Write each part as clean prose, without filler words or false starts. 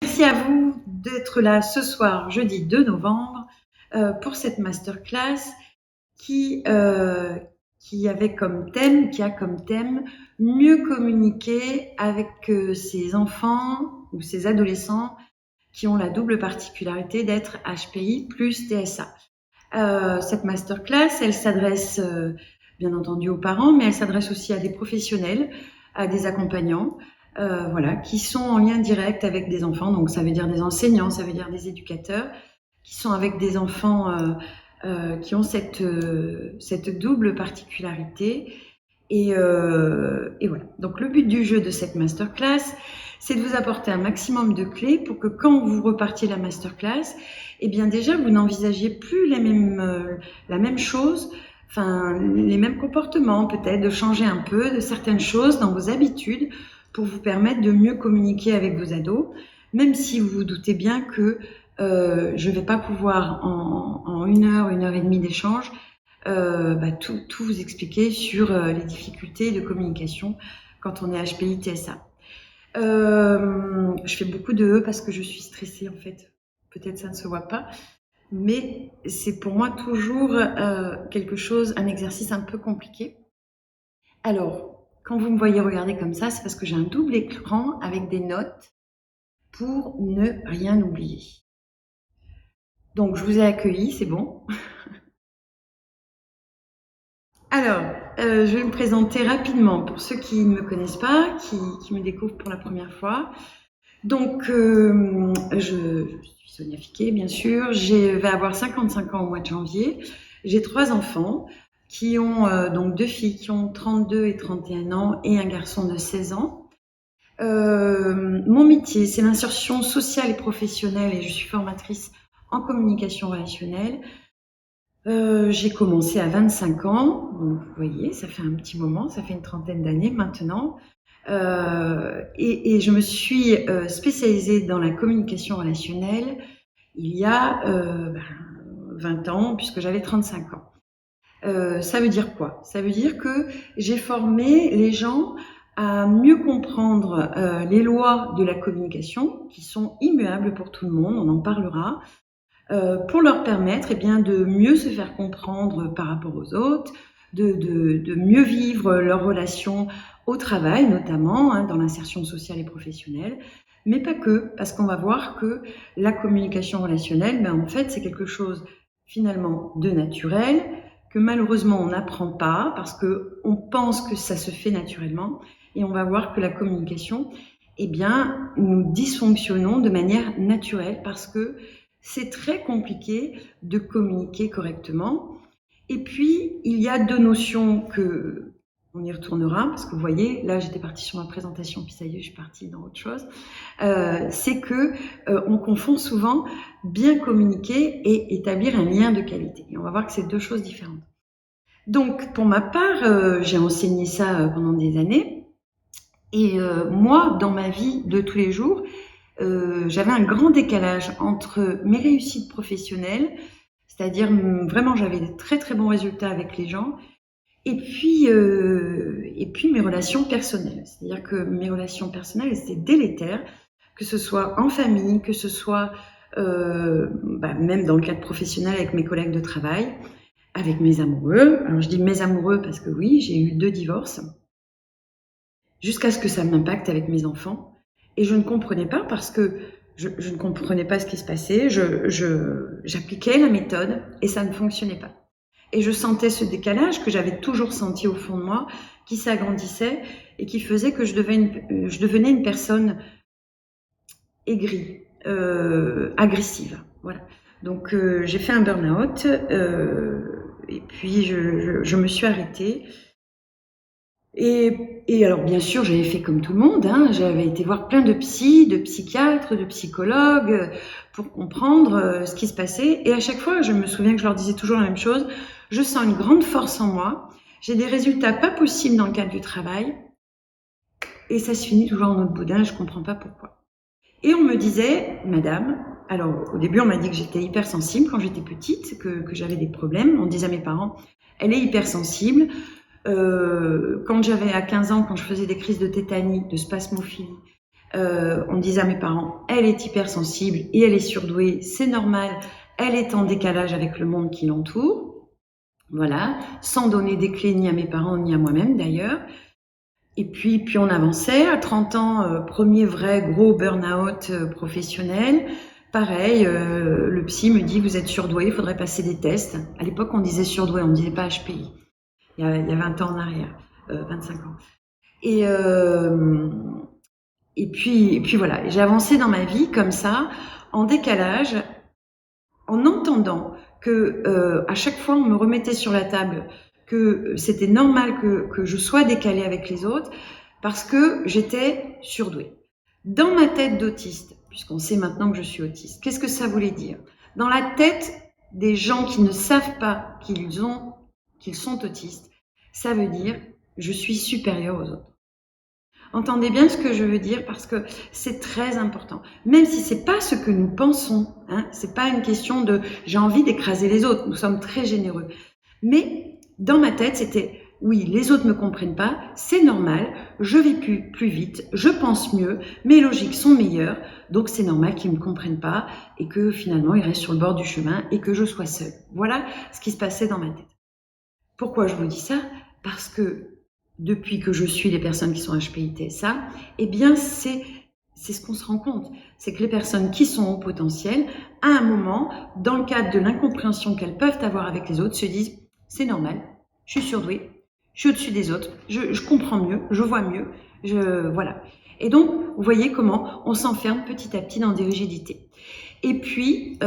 Merci à vous d'être là ce soir, jeudi 2 novembre, pour cette masterclass qui, qui avait comme thème, qui a comme thème mieux communiquer avec ses enfants ou ses adolescents qui ont la double particularité d'être HPI plus TSA. Cette masterclass, elle s'adresse bien entendu aux parents, mais elle s'adresse aussi à des professionnels, à des accompagnants, voilà, qui sont en lien direct avec des enfants. Donc ça veut dire des enseignants, ça veut dire des éducateurs, qui sont avec des enfants qui ont cette double particularité. Et voilà. Donc le but du jeu de cette masterclass, c'est de vous apporter un maximum de clés pour que quand vous repartiez la masterclass, eh bien déjà vous n'envisagiez plus la même chose, enfin les mêmes comportements, peut-être de changer un peu de certaines choses dans vos habitudes pour vous permettre de mieux communiquer avec vos ados, même si vous vous doutez bien que je ne vais pas pouvoir en 1 heure et demie d'échange tout vous expliquer sur les difficultés de communication quand on est HPI TSA. Je fais beaucoup de E parce que je suis stressée en fait. Peut-être ça ne se voit pas, mais c'est pour moi toujours quelque chose, un exercice un peu compliqué. Alors, quand vous me voyez regarder comme ça, c'est parce que j'ai un double écran avec des notes pour ne rien oublier. Donc, je vous ai accueilli, c'est bon. Alors, je vais me présenter rapidement pour ceux qui ne me connaissent pas, qui me découvrent pour la première fois. Donc, je suis Sonia Fiquet, bien sûr. Je vais avoir 55 ans au mois de janvier. J'ai 3 enfants qui ont donc 2 filles qui ont 32 et 31 ans et un garçon de 16 ans. Mon métier, c'est l'insertion sociale et professionnelle et je suis formatrice en communication relationnelle. J'ai commencé à 25 ans, donc vous voyez, ça fait un petit moment, ça fait une trentaine d'années maintenant. Et je me suis spécialisée dans la communication relationnelle il y a 20 ans, puisque j'avais 35 ans. Ça veut dire quoi? Ça veut dire que j'ai formé les gens à mieux comprendre les lois de la communication, qui sont immuables pour tout le monde, on en parlera, pour leur permettre de mieux se faire comprendre par rapport aux autres, de mieux vivre leurs relations au travail notamment, dans l'insertion sociale et professionnelle, mais pas que, parce qu'on va voir que la communication relationnelle, en fait, c'est quelque chose finalement de naturel, que malheureusement on n'apprend pas, parce qu'on pense que ça se fait naturellement, et on va voir que la communication, nous dysfonctionnons de manière naturelle, parce que c'est très compliqué de communiquer correctement. Et puis, il y a 2 notions que on y retournera, parce que vous voyez, là j'étais partie sur ma présentation, puis ça y est, je suis partie dans autre chose. C'est que on confond souvent bien communiquer et établir un lien de qualité. Et on va voir que c'est 2 choses différentes. Donc, pour ma part, j'ai enseigné ça pendant des années. Et moi, dans ma vie de tous les jours, j'avais un grand décalage entre mes réussites professionnelles, c'est-à-dire vraiment j'avais des très très bons résultats avec les gens, et puis mes relations personnelles. C'est-à-dire que mes relations personnelles étaient délétères, que ce soit en famille, que ce soit même dans le cadre professionnel avec mes collègues de travail, avec mes amoureux. Alors je dis mes amoureux parce que oui, j'ai eu 2 divorces, jusqu'à ce que ça m'impacte avec mes enfants. Et je ne comprenais pas parce que je ne comprenais pas ce qui se passait. J'appliquais la méthode et ça ne fonctionnait pas. Et je sentais ce décalage que j'avais toujours senti au fond de moi, qui s'agrandissait et qui faisait que je devenais une personne aigrie, agressive. Voilà. Donc j'ai fait un burn-out et puis je me suis arrêtée. Et alors, bien sûr, j'avais fait comme tout le monde, j'avais été voir plein de psychiatres, de psychologues, pour comprendre ce qui se passait. Et à chaque fois, je me souviens que je leur disais toujours la même chose. Je sens une grande force en moi. J'ai des résultats pas possibles dans le cadre du travail. Et ça se finit toujours en autre boudin, je comprends pas pourquoi. Et on me disait, madame, alors au début on m'a dit que j'étais hypersensible quand j'étais petite, que j'avais des problèmes. On disait à mes parents, elle est hypersensible. Quand j'avais à 15 ans, quand je faisais des crises de tétanie, de spasmophilie, On disait à mes parents, elle est hypersensible et elle est surdouée, c'est normal, elle est en décalage avec le monde qui l'entoure. Voilà, sans donner des clés ni à mes parents ni à moi-même d'ailleurs. Et puis on avançait. À 30 ans, premier vrai gros burn-out professionnel. Pareil, le psy me dit, vous êtes surdoué, il faudrait passer des tests. À l'époque, on disait surdoué, on ne disait pas HPI. Il y a 20 ans en arrière, 25 ans. Et puis voilà, j'ai avancé dans ma vie comme ça, en décalage, en entendant que à chaque fois on me remettait sur la table que c'était normal que je sois décalée avec les autres parce que j'étais surdouée. Dans ma tête d'autiste, puisqu'on sait maintenant que je suis autiste, qu'est-ce que ça voulait dire? Dans la tête des gens qui ne savent pas qu'ils sont autistes, ça veut dire je suis supérieure aux autres. Entendez bien ce que je veux dire parce que c'est très important. Même si c'est pas ce que nous pensons, hein, c'est pas une question de j'ai envie d'écraser les autres. Nous sommes très généreux. Mais dans ma tête, c'était oui, les autres me comprennent pas, c'est normal, je vis plus vite, je pense mieux, mes logiques sont meilleures, donc c'est normal qu'ils me comprennent pas et que finalement ils restent sur le bord du chemin et que je sois seule. Voilà ce qui se passait dans ma tête. Pourquoi je vous dis ça? Parce que depuis que je suis les personnes qui sont HPI-TSA, eh bien c'est ce qu'on se rend compte. C'est que les personnes qui sont au potentiel, à un moment, dans le cadre de l'incompréhension qu'elles peuvent avoir avec les autres, se disent « c'est normal, je suis surdouée, je suis au-dessus des autres, je comprends mieux, je vois mieux, voilà ». Et donc, vous voyez comment on s'enferme petit à petit dans des rigidités. Et puis donc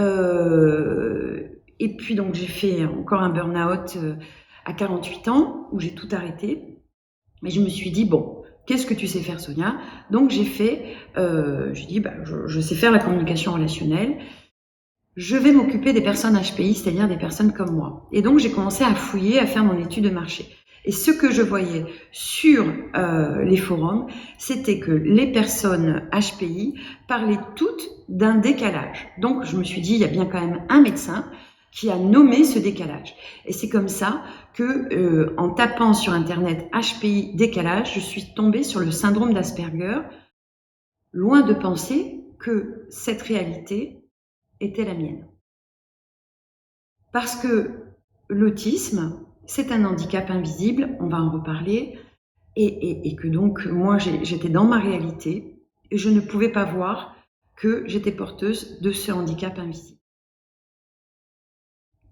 j'ai fait encore un burn-out à 48 ans, où j'ai tout arrêté. Mais je me suis dit, bon, qu'est-ce que tu sais faire, Sonia? Donc j'ai dit, je sais faire la communication relationnelle. Je vais m'occuper des personnes HPI, c'est-à-dire des personnes comme moi. Et donc j'ai commencé à fouiller, à faire mon étude de marché. Et ce que je voyais sur les forums, c'était que les personnes HPI parlaient toutes d'un décalage. Donc je me suis dit, il y a bien quand même un médecin qui a nommé ce décalage. Et c'est comme ça que, en tapant sur Internet HPI décalage, je suis tombée sur le syndrome d'Asperger, loin de penser que cette réalité était la mienne. Parce que l'autisme, c'est un handicap invisible, on va en reparler, et que donc moi j'étais dans ma réalité et je ne pouvais pas voir que j'étais porteuse de ce handicap invisible.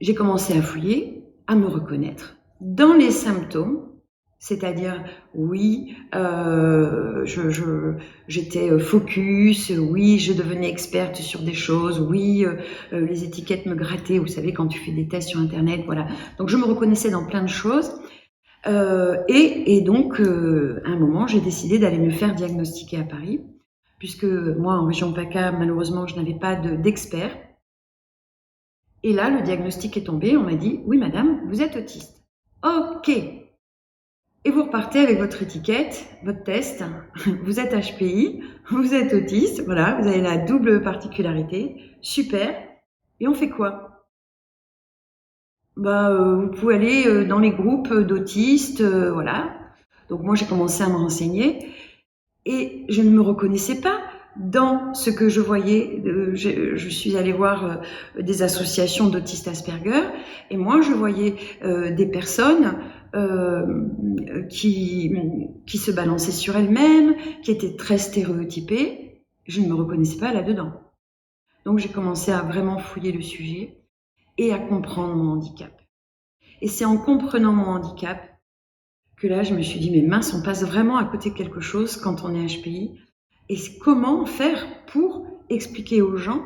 J'ai commencé à fouiller, à me reconnaître dans les symptômes, c'est-à-dire oui, j'étais focus, oui, je devenais experte sur des choses, oui, les étiquettes me grattaient, vous savez, quand tu fais des tests sur Internet, voilà. Donc je me reconnaissais dans plein de choses. Et donc, à un moment, j'ai décidé d'aller me faire diagnostiquer à Paris, puisque moi, en région PACA, malheureusement, je n'avais pas d'expert. Et là, le diagnostic est tombé, on m'a dit « Oui, madame, vous êtes autiste. » Ok. Et vous repartez avec votre étiquette, votre test, vous êtes HPI, vous êtes autiste, voilà, vous avez la double particularité, super. Et on fait quoi? Vous pouvez aller dans les groupes d'autistes, voilà. Donc moi, j'ai commencé à me renseigner et je ne me reconnaissais pas dans ce que je voyais. Je suis allée voir des associations d'autistes Asperger et moi, je voyais des personnes qui se balançaient sur elles-mêmes, qui étaient très stéréotypées. Je ne me reconnaissais pas là-dedans. Donc j'ai commencé à vraiment fouiller le sujet et à comprendre mon handicap. Et c'est en comprenant mon handicap que là, je me suis dit, mais mince, on passe vraiment à côté de quelque chose quand on est HPI. Et comment faire pour expliquer aux gens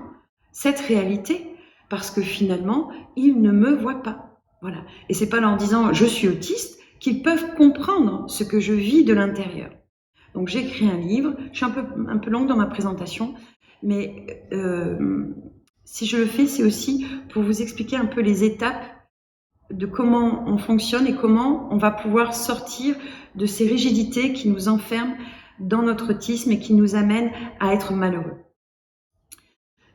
cette réalité? Parce que finalement, ils ne me voient pas. Voilà. Et c'est pas en leur disant, je suis autiste, qu'ils peuvent comprendre ce que je vis de l'intérieur. Donc j'ai écrit un livre, je suis un peu longue dans ma présentation, mais si je le fais, c'est aussi pour vous expliquer un peu les étapes de comment on fonctionne et comment on va pouvoir sortir de ces rigidités qui nous enferment dans notre autisme et qui nous amènent à être malheureux.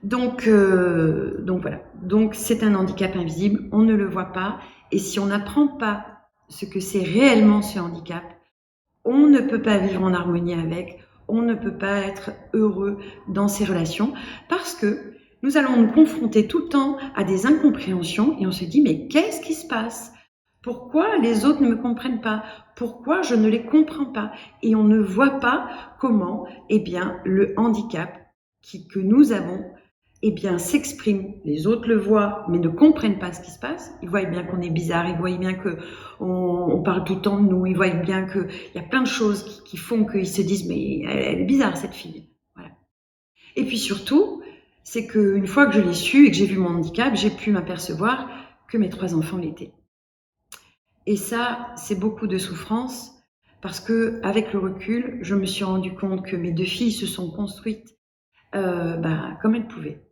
Donc voilà. Donc c'est un handicap invisible, on ne le voit pas. Et si on n'apprend pas ce que c'est réellement ce handicap, on ne peut pas vivre en harmonie avec, on ne peut pas être heureux dans ces relations parce que nous allons nous confronter tout le temps à des incompréhensions et on se dit mais qu'est-ce qui se passe? Pourquoi les autres ne me comprennent pas? Pourquoi je ne les comprends pas? Et on ne voit pas comment le handicap que nous avons s'exprime. Les autres le voient, mais ne comprennent pas ce qui se passe. Ils voient bien qu'on est bizarre, ils voient bien qu'on parle tout le temps de nous, ils voient bien qu'il y a plein de choses qui font qu'ils se disent « mais elle est bizarre cette fille ». Voilà. Et puis surtout, c'est qu'une fois que je l'ai su et que j'ai vu mon handicap, j'ai pu m'apercevoir que mes 3 enfants l'étaient. Et ça, c'est beaucoup de souffrance parce que, avec le recul, je me suis rendu compte que mes 2 filles se sont construites comme elles pouvaient.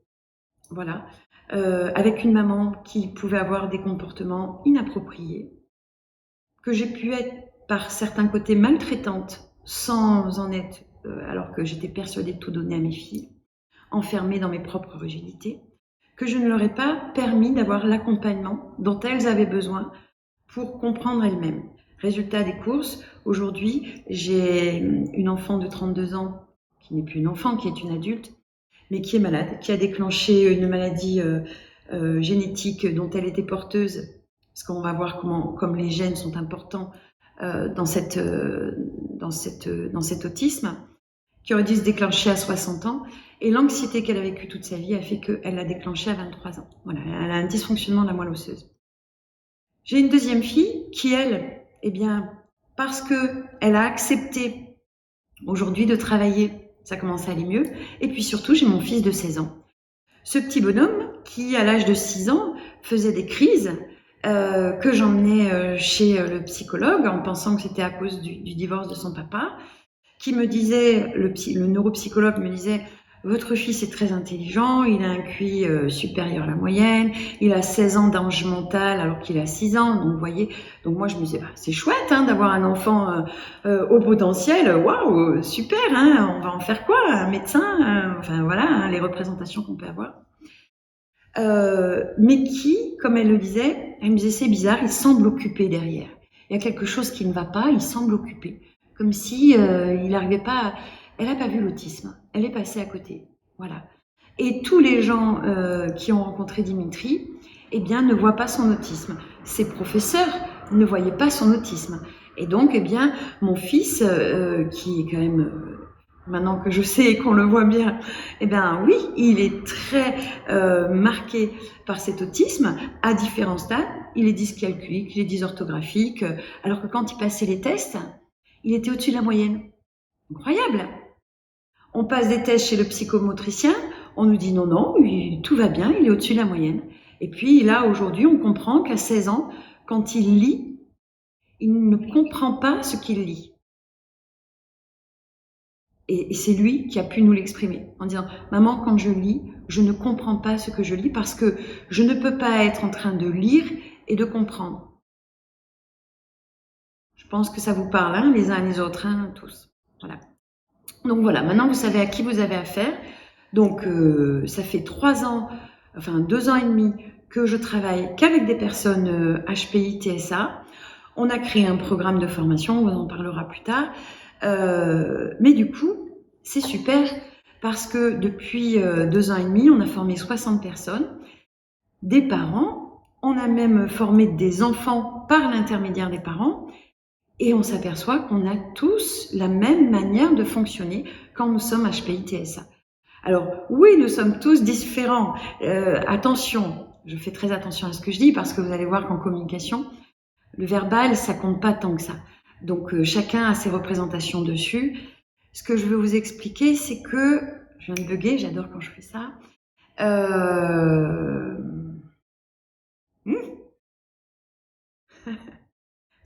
Voilà, avec une maman qui pouvait avoir des comportements inappropriés, que j'ai pu être par certains côtés maltraitante sans en être, alors que j'étais persuadée de tout donner à mes filles, enfermée dans mes propres rigidités, que je ne leur ai pas permis d'avoir l'accompagnement dont elles avaient besoin pour comprendre elles-mêmes. Résultat des courses, aujourd'hui, j'ai une enfant de 32 ans, qui n'est plus une enfant, qui est une adulte, mais qui est malade, qui a déclenché une maladie génétique dont elle était porteuse, parce qu'on va voir comme les gènes sont importants dans cet autisme, qui aurait dû se déclencher à 60 ans, et l'anxiété qu'elle a vécue toute sa vie a fait qu'elle l'a déclenché à 23 ans. Voilà, elle a un dysfonctionnement de la moelle osseuse. J'ai une deuxième fille qui, elle, parce qu'elle a accepté aujourd'hui de travailler, ça commence à aller mieux. Et puis surtout, j'ai mon fils de 16 ans. Ce petit bonhomme qui, à l'âge de 6 ans, faisait des crises que j'emmenais chez le psychologue en pensant que c'était à cause du divorce de son papa, qui me disait, le neuropsychologue me disait « Votre fils est très intelligent, il a un QI supérieur à la moyenne, il a 16 ans d'âge mental alors qu'il a 6 ans. » Donc, vous voyez, donc moi je me disais c'est chouette d'avoir un enfant au potentiel, waouh, super, on va en faire quoi? Un médecin, enfin voilà, les représentations qu'on peut avoir. Mais qui, comme elle me disait, c'est bizarre, il semble occupé derrière. Il y a quelque chose qui ne va pas, il semble occupé. Comme si il n'arrivait pas. Elle n'a pas vu l'autisme, elle est passée à côté. Voilà. Et tous les gens qui ont rencontré Dimitri, ne voient pas son autisme. Ses professeurs ne voyaient pas son autisme. Et donc, mon fils, qui est quand même, maintenant que je sais et qu'on le voit bien, oui, il est très marqué par cet autisme à différents stades. Il est dyscalculique, il est dysorthographique, alors que quand il passait les tests, il était au-dessus de la moyenne. Incroyable! On passe des tests chez le psychomotricien, on nous dit non, tout va bien, il est au-dessus de la moyenne. Et puis là, aujourd'hui, on comprend qu'à 16 ans, quand il lit, il ne comprend pas ce qu'il lit. Et c'est lui qui a pu nous l'exprimer en disant « Maman, quand je lis, je ne comprends pas ce que je lis parce que je ne peux pas être en train de lire et de comprendre. » Je pense que ça vous parle, les uns et les autres, tous. Voilà. Donc voilà, maintenant vous savez à qui vous avez affaire. Donc ça fait 2 ans et demi que je travaille qu'avec des personnes HPI, TSA. On a créé un programme de formation, on en parlera plus tard. Mais du coup, c'est super parce que depuis 2 ans et demi, on a formé 60 personnes, des parents, on a même formé des enfants par l'intermédiaire des parents. Et on s'aperçoit qu'on a tous la même manière de fonctionner quand nous sommes HPI-TSA. Alors oui, nous sommes tous différents. Attention, je fais très attention à ce que je dis parce que vous allez voir qu'en communication, le verbal, ça compte pas tant que ça. Donc chacun a ses représentations dessus. Ce que je veux vous expliquer, c'est que, je viens de bugger, j'adore quand je fais ça.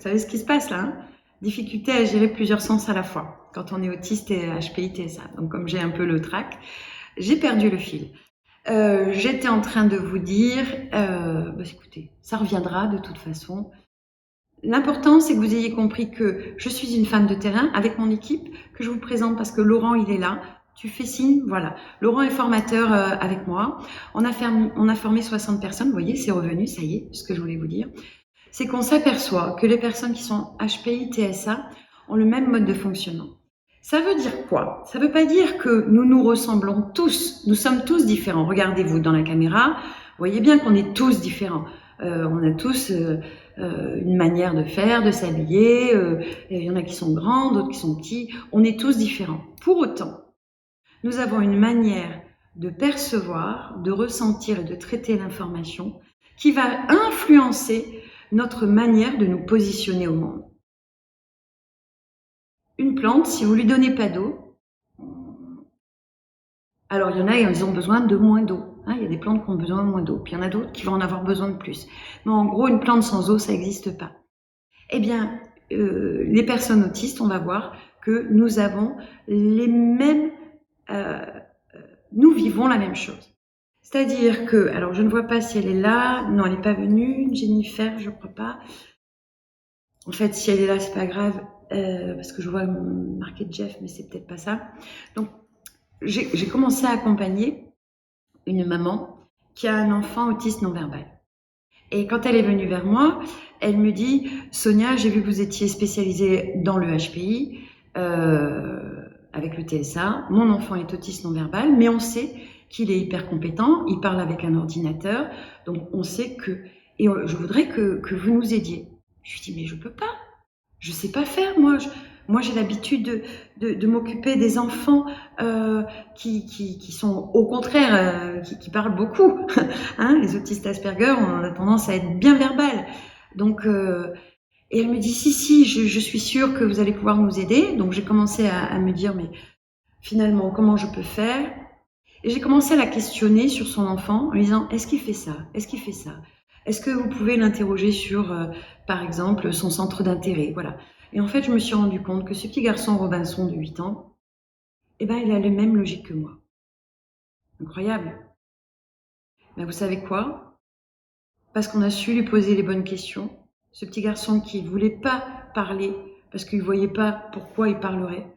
Vous savez ce qui se passe là, Difficulté à gérer plusieurs sens à la fois quand on est autiste et HPI TSA. Donc comme j'ai un peu le trac, j'ai perdu le fil. J'étais en train de vous dire, écoutez, ça reviendra de toute façon. L'important, c'est que vous ayez compris que je suis une femme de terrain avec mon équipe, que je vous présente parce que Laurent, il est là. Tu fais signe, voilà. Laurent est formateur avec moi. On a formé 60 personnes, vous voyez, c'est revenu, ça y est, ce que je voulais vous dire. C'est qu'on s'aperçoit que les personnes qui sont HPI, TSA ont le même mode de fonctionnement. Ça veut dire quoi? Ça ne veut pas dire que nous nous ressemblons tous, nous sommes tous différents. Regardez-vous dans la caméra, vous voyez bien qu'on est tous différents. On a tous une manière de faire, de s'habiller, il y en a qui sont grands, d'autres qui sont petits, on est tous différents. Pour autant, nous avons une manière de percevoir, de ressentir et de traiter l'information qui va influencer notre manière de nous positionner au monde. Une plante, si vous lui donnez pas d'eau, alors il y en a, ils ont besoin de moins d'eau. Il y a des plantes qui ont besoin de moins d'eau, puis il y en a d'autres qui vont en avoir besoin de plus. Mais en gros, une plante sans eau, ça n'existe pas. Eh bien, les personnes autistes, on va voir que nous avons les mêmes... nous vivons la même chose. C'est-à-dire que, alors je ne vois pas si elle est là, non, elle n'est pas venue, Jennifer, je ne crois pas. En fait, si elle est là, c'est pas grave, parce que je vois marqué Jeff, mais c'est peut-être pas ça. Donc, j'ai commencé à accompagner une maman qui a un enfant autiste non-verbal. Et quand elle est venue vers moi, elle me dit « Sonia, j'ai vu que vous étiez spécialisée dans le HPI, avec le TSA. Mon enfant est autiste non-verbal, mais on sait qu'il est hyper compétent, il parle avec un ordinateur, donc on sait que... Et je voudrais que vous nous aidiez. » Je lui dis « Mais je peux pas, je sais pas faire, moi. Moi, j'ai l'habitude de m'occuper des enfants qui sont au contraire, qui parlent beaucoup. Les autistes Asperger, on a tendance à être bien verbal. Donc, et elle me dit, si, je suis sûre que vous allez pouvoir nous aider. Donc, j'ai commencé à me dire, mais finalement, comment je peux faire? Et j'ai commencé à la questionner sur son enfant en lui disant, est-ce qu'il fait ça? Est-ce qu'il fait ça? Est-ce que vous pouvez l'interroger sur, par exemple, son centre d'intérêt? Voilà. Et en fait, je me suis rendu compte que ce petit garçon Robinson de 8 ans, eh ben, il a la même logique que moi. Incroyable. Ben, vous savez quoi? Parce qu'on a su lui poser les bonnes questions. Ce petit garçon qui ne voulait pas parler parce qu'il ne voyait pas pourquoi il parlerait,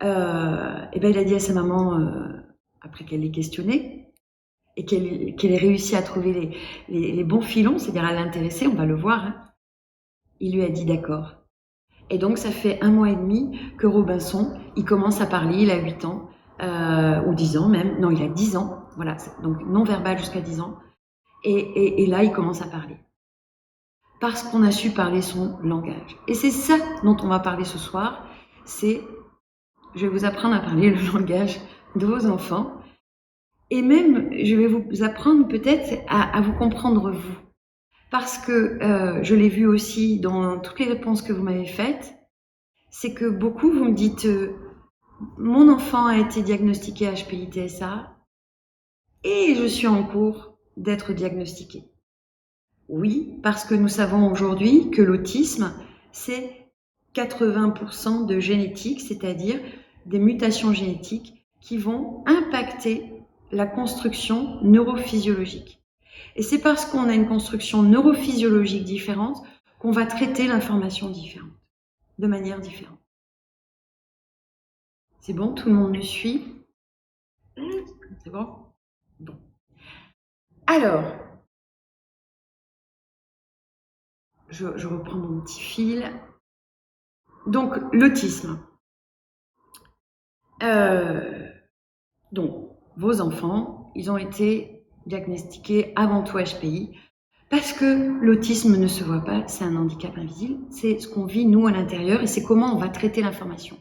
eh ben, il a dit à sa maman, après qu'elle l'ait questionné, et qu'elle ait réussi à trouver les bons filons, c'est-à-dire à l'intéresser, on va le voir, il lui a dit d'accord. Et donc, ça fait 1 mois et demi que Robinson, il commence à parler, il a 8 ans, ou 10 ans même, non, il a 10 ans, voilà, donc non-verbal jusqu'à 10 ans, et là, il commence à parler. Parce qu'on a su parler son langage. Et c'est ça dont on va parler ce soir, c'est, je vais vous apprendre à parler le langage de vos enfants, et même, je vais vous apprendre peut-être à vous comprendre vous. Parce que je l'ai vu aussi dans toutes les réponses que vous m'avez faites, c'est que beaucoup vous me dites mon enfant a été diagnostiqué HPI-TSA et je suis en cours d'être diagnostiqué. Oui, parce que nous savons aujourd'hui que l'autisme, c'est 80% de génétique, c'est-à-dire des mutations génétiques qui vont impacter la construction neurophysiologique. Et c'est parce qu'on a une construction neurophysiologique différente qu'on va traiter l'information différente, de manière différente. C'est bon, tout le monde me suit? C'est bon? Bon. Alors, je reprends mon petit fil. Donc, l'autisme. Donc, vos enfants, ils ont été diagnostiqués avant tout HPI parce que l'autisme ne se voit pas, c'est un handicap invisible, c'est ce qu'on vit nous à l'intérieur et c'est comment on va traiter l'information.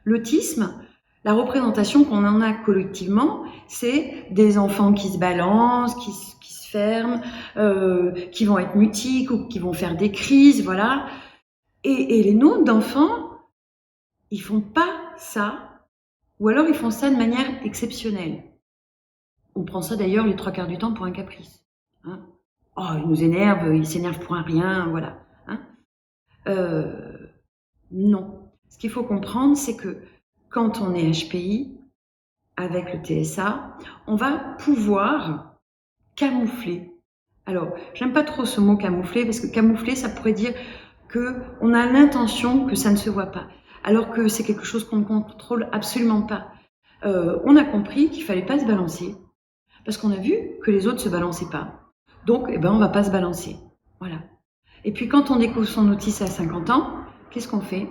L'autisme, la représentation qu'on en a collectivement, c'est des enfants qui se balancent, qui se ferment, qui vont être mutiques ou qui vont faire des crises, voilà. Et les nôtres d'enfants, ils font pas ça, ou alors ils font ça de manière exceptionnelle. On prend ça d'ailleurs les 3/4 du temps pour un caprice. Oh, il nous énerve, il s'énerve pour un rien, voilà. Non. Ce qu'il faut comprendre, c'est que quand on est HPI, avec le TSA, on va pouvoir camoufler. Alors, j'aime pas trop ce mot camoufler, parce que camoufler, ça pourrait dire qu'on a l'intention que ça ne se voit pas, alors que c'est quelque chose qu'on ne contrôle absolument pas. On a compris qu'il fallait pas se balancer, parce qu'on a vu que les autres se balançaient pas. Donc, on va pas se balancer. Voilà. Et puis, quand on découvre son autisme à 50 ans, qu'est-ce qu'on fait?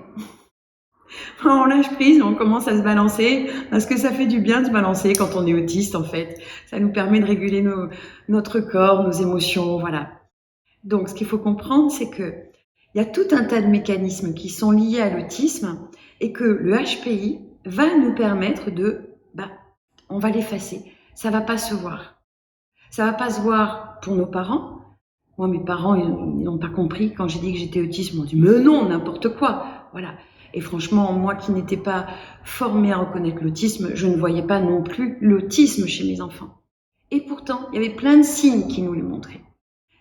On lâche prise, on commence à se balancer, parce que ça fait du bien de se balancer quand on est autiste, en fait. Ça nous permet de réguler notre corps, nos émotions, voilà. Donc, ce qu'il faut comprendre, c'est que il y a tout un tas de mécanismes qui sont liés à l'autisme et que le HPI va nous permettre on va l'effacer. Ça va pas se voir. Ça va pas se voir pour nos parents. Moi, mes parents, ils n'ont pas compris. Quand j'ai dit que j'étais autiste, ils m'ont dit, mais non, n'importe quoi. Voilà. Et franchement, moi qui n'étais pas formée à reconnaître l'autisme, je ne voyais pas non plus l'autisme chez mes enfants. Et pourtant, il y avait plein de signes qui nous les montraient.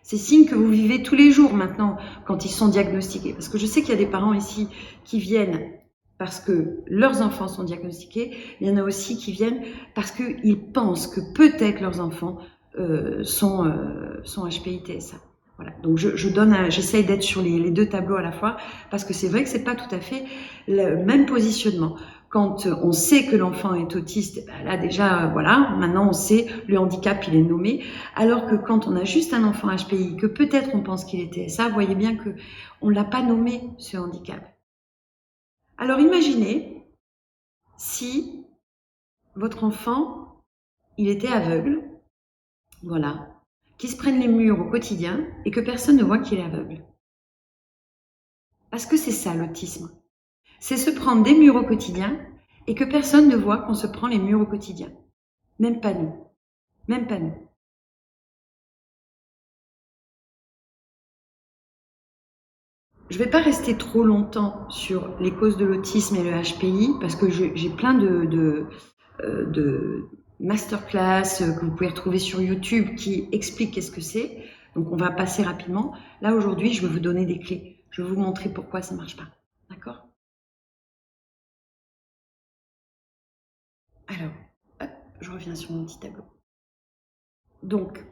Ces signes que vous vivez tous les jours maintenant quand ils sont diagnostiqués. Parce que je sais qu'il y a des parents ici qui viennent parce que leurs enfants sont diagnostiqués. Il y en a aussi qui viennent parce qu'ils pensent que peut-être leurs enfants sont HPI-TSA. Voilà. Donc j'essaye d'être sur les deux tableaux à la fois parce que c'est vrai que c'est pas tout à fait le même positionnement. Quand on sait que l'enfant est autiste, là déjà, voilà, maintenant on sait, le handicap il est nommé, alors que quand on a juste un enfant HPI, que peut-être on pense qu'il est TSA, vous voyez bien que on l'a pas nommé ce handicap. Alors imaginez si votre enfant, il était aveugle, voilà, qu'il se prenne les murs au quotidien et que personne ne voit qu'il est aveugle. Parce que c'est ça l'autisme. C'est se prendre des murs au quotidien et que personne ne voit qu'on se prend les murs au quotidien. Même pas nous. Même pas nous. Je ne vais pas rester trop longtemps sur les causes de l'autisme et le HPI parce que j'ai plein de masterclass que vous pouvez retrouver sur YouTube qui expliquent qu'est-ce que c'est. Donc on va passer rapidement. Là aujourd'hui, je vais vous donner des clés. Je vais vous montrer pourquoi ça ne marche pas. D'accord ? Alors, hop, je reviens sur mon petit tableau. Donc,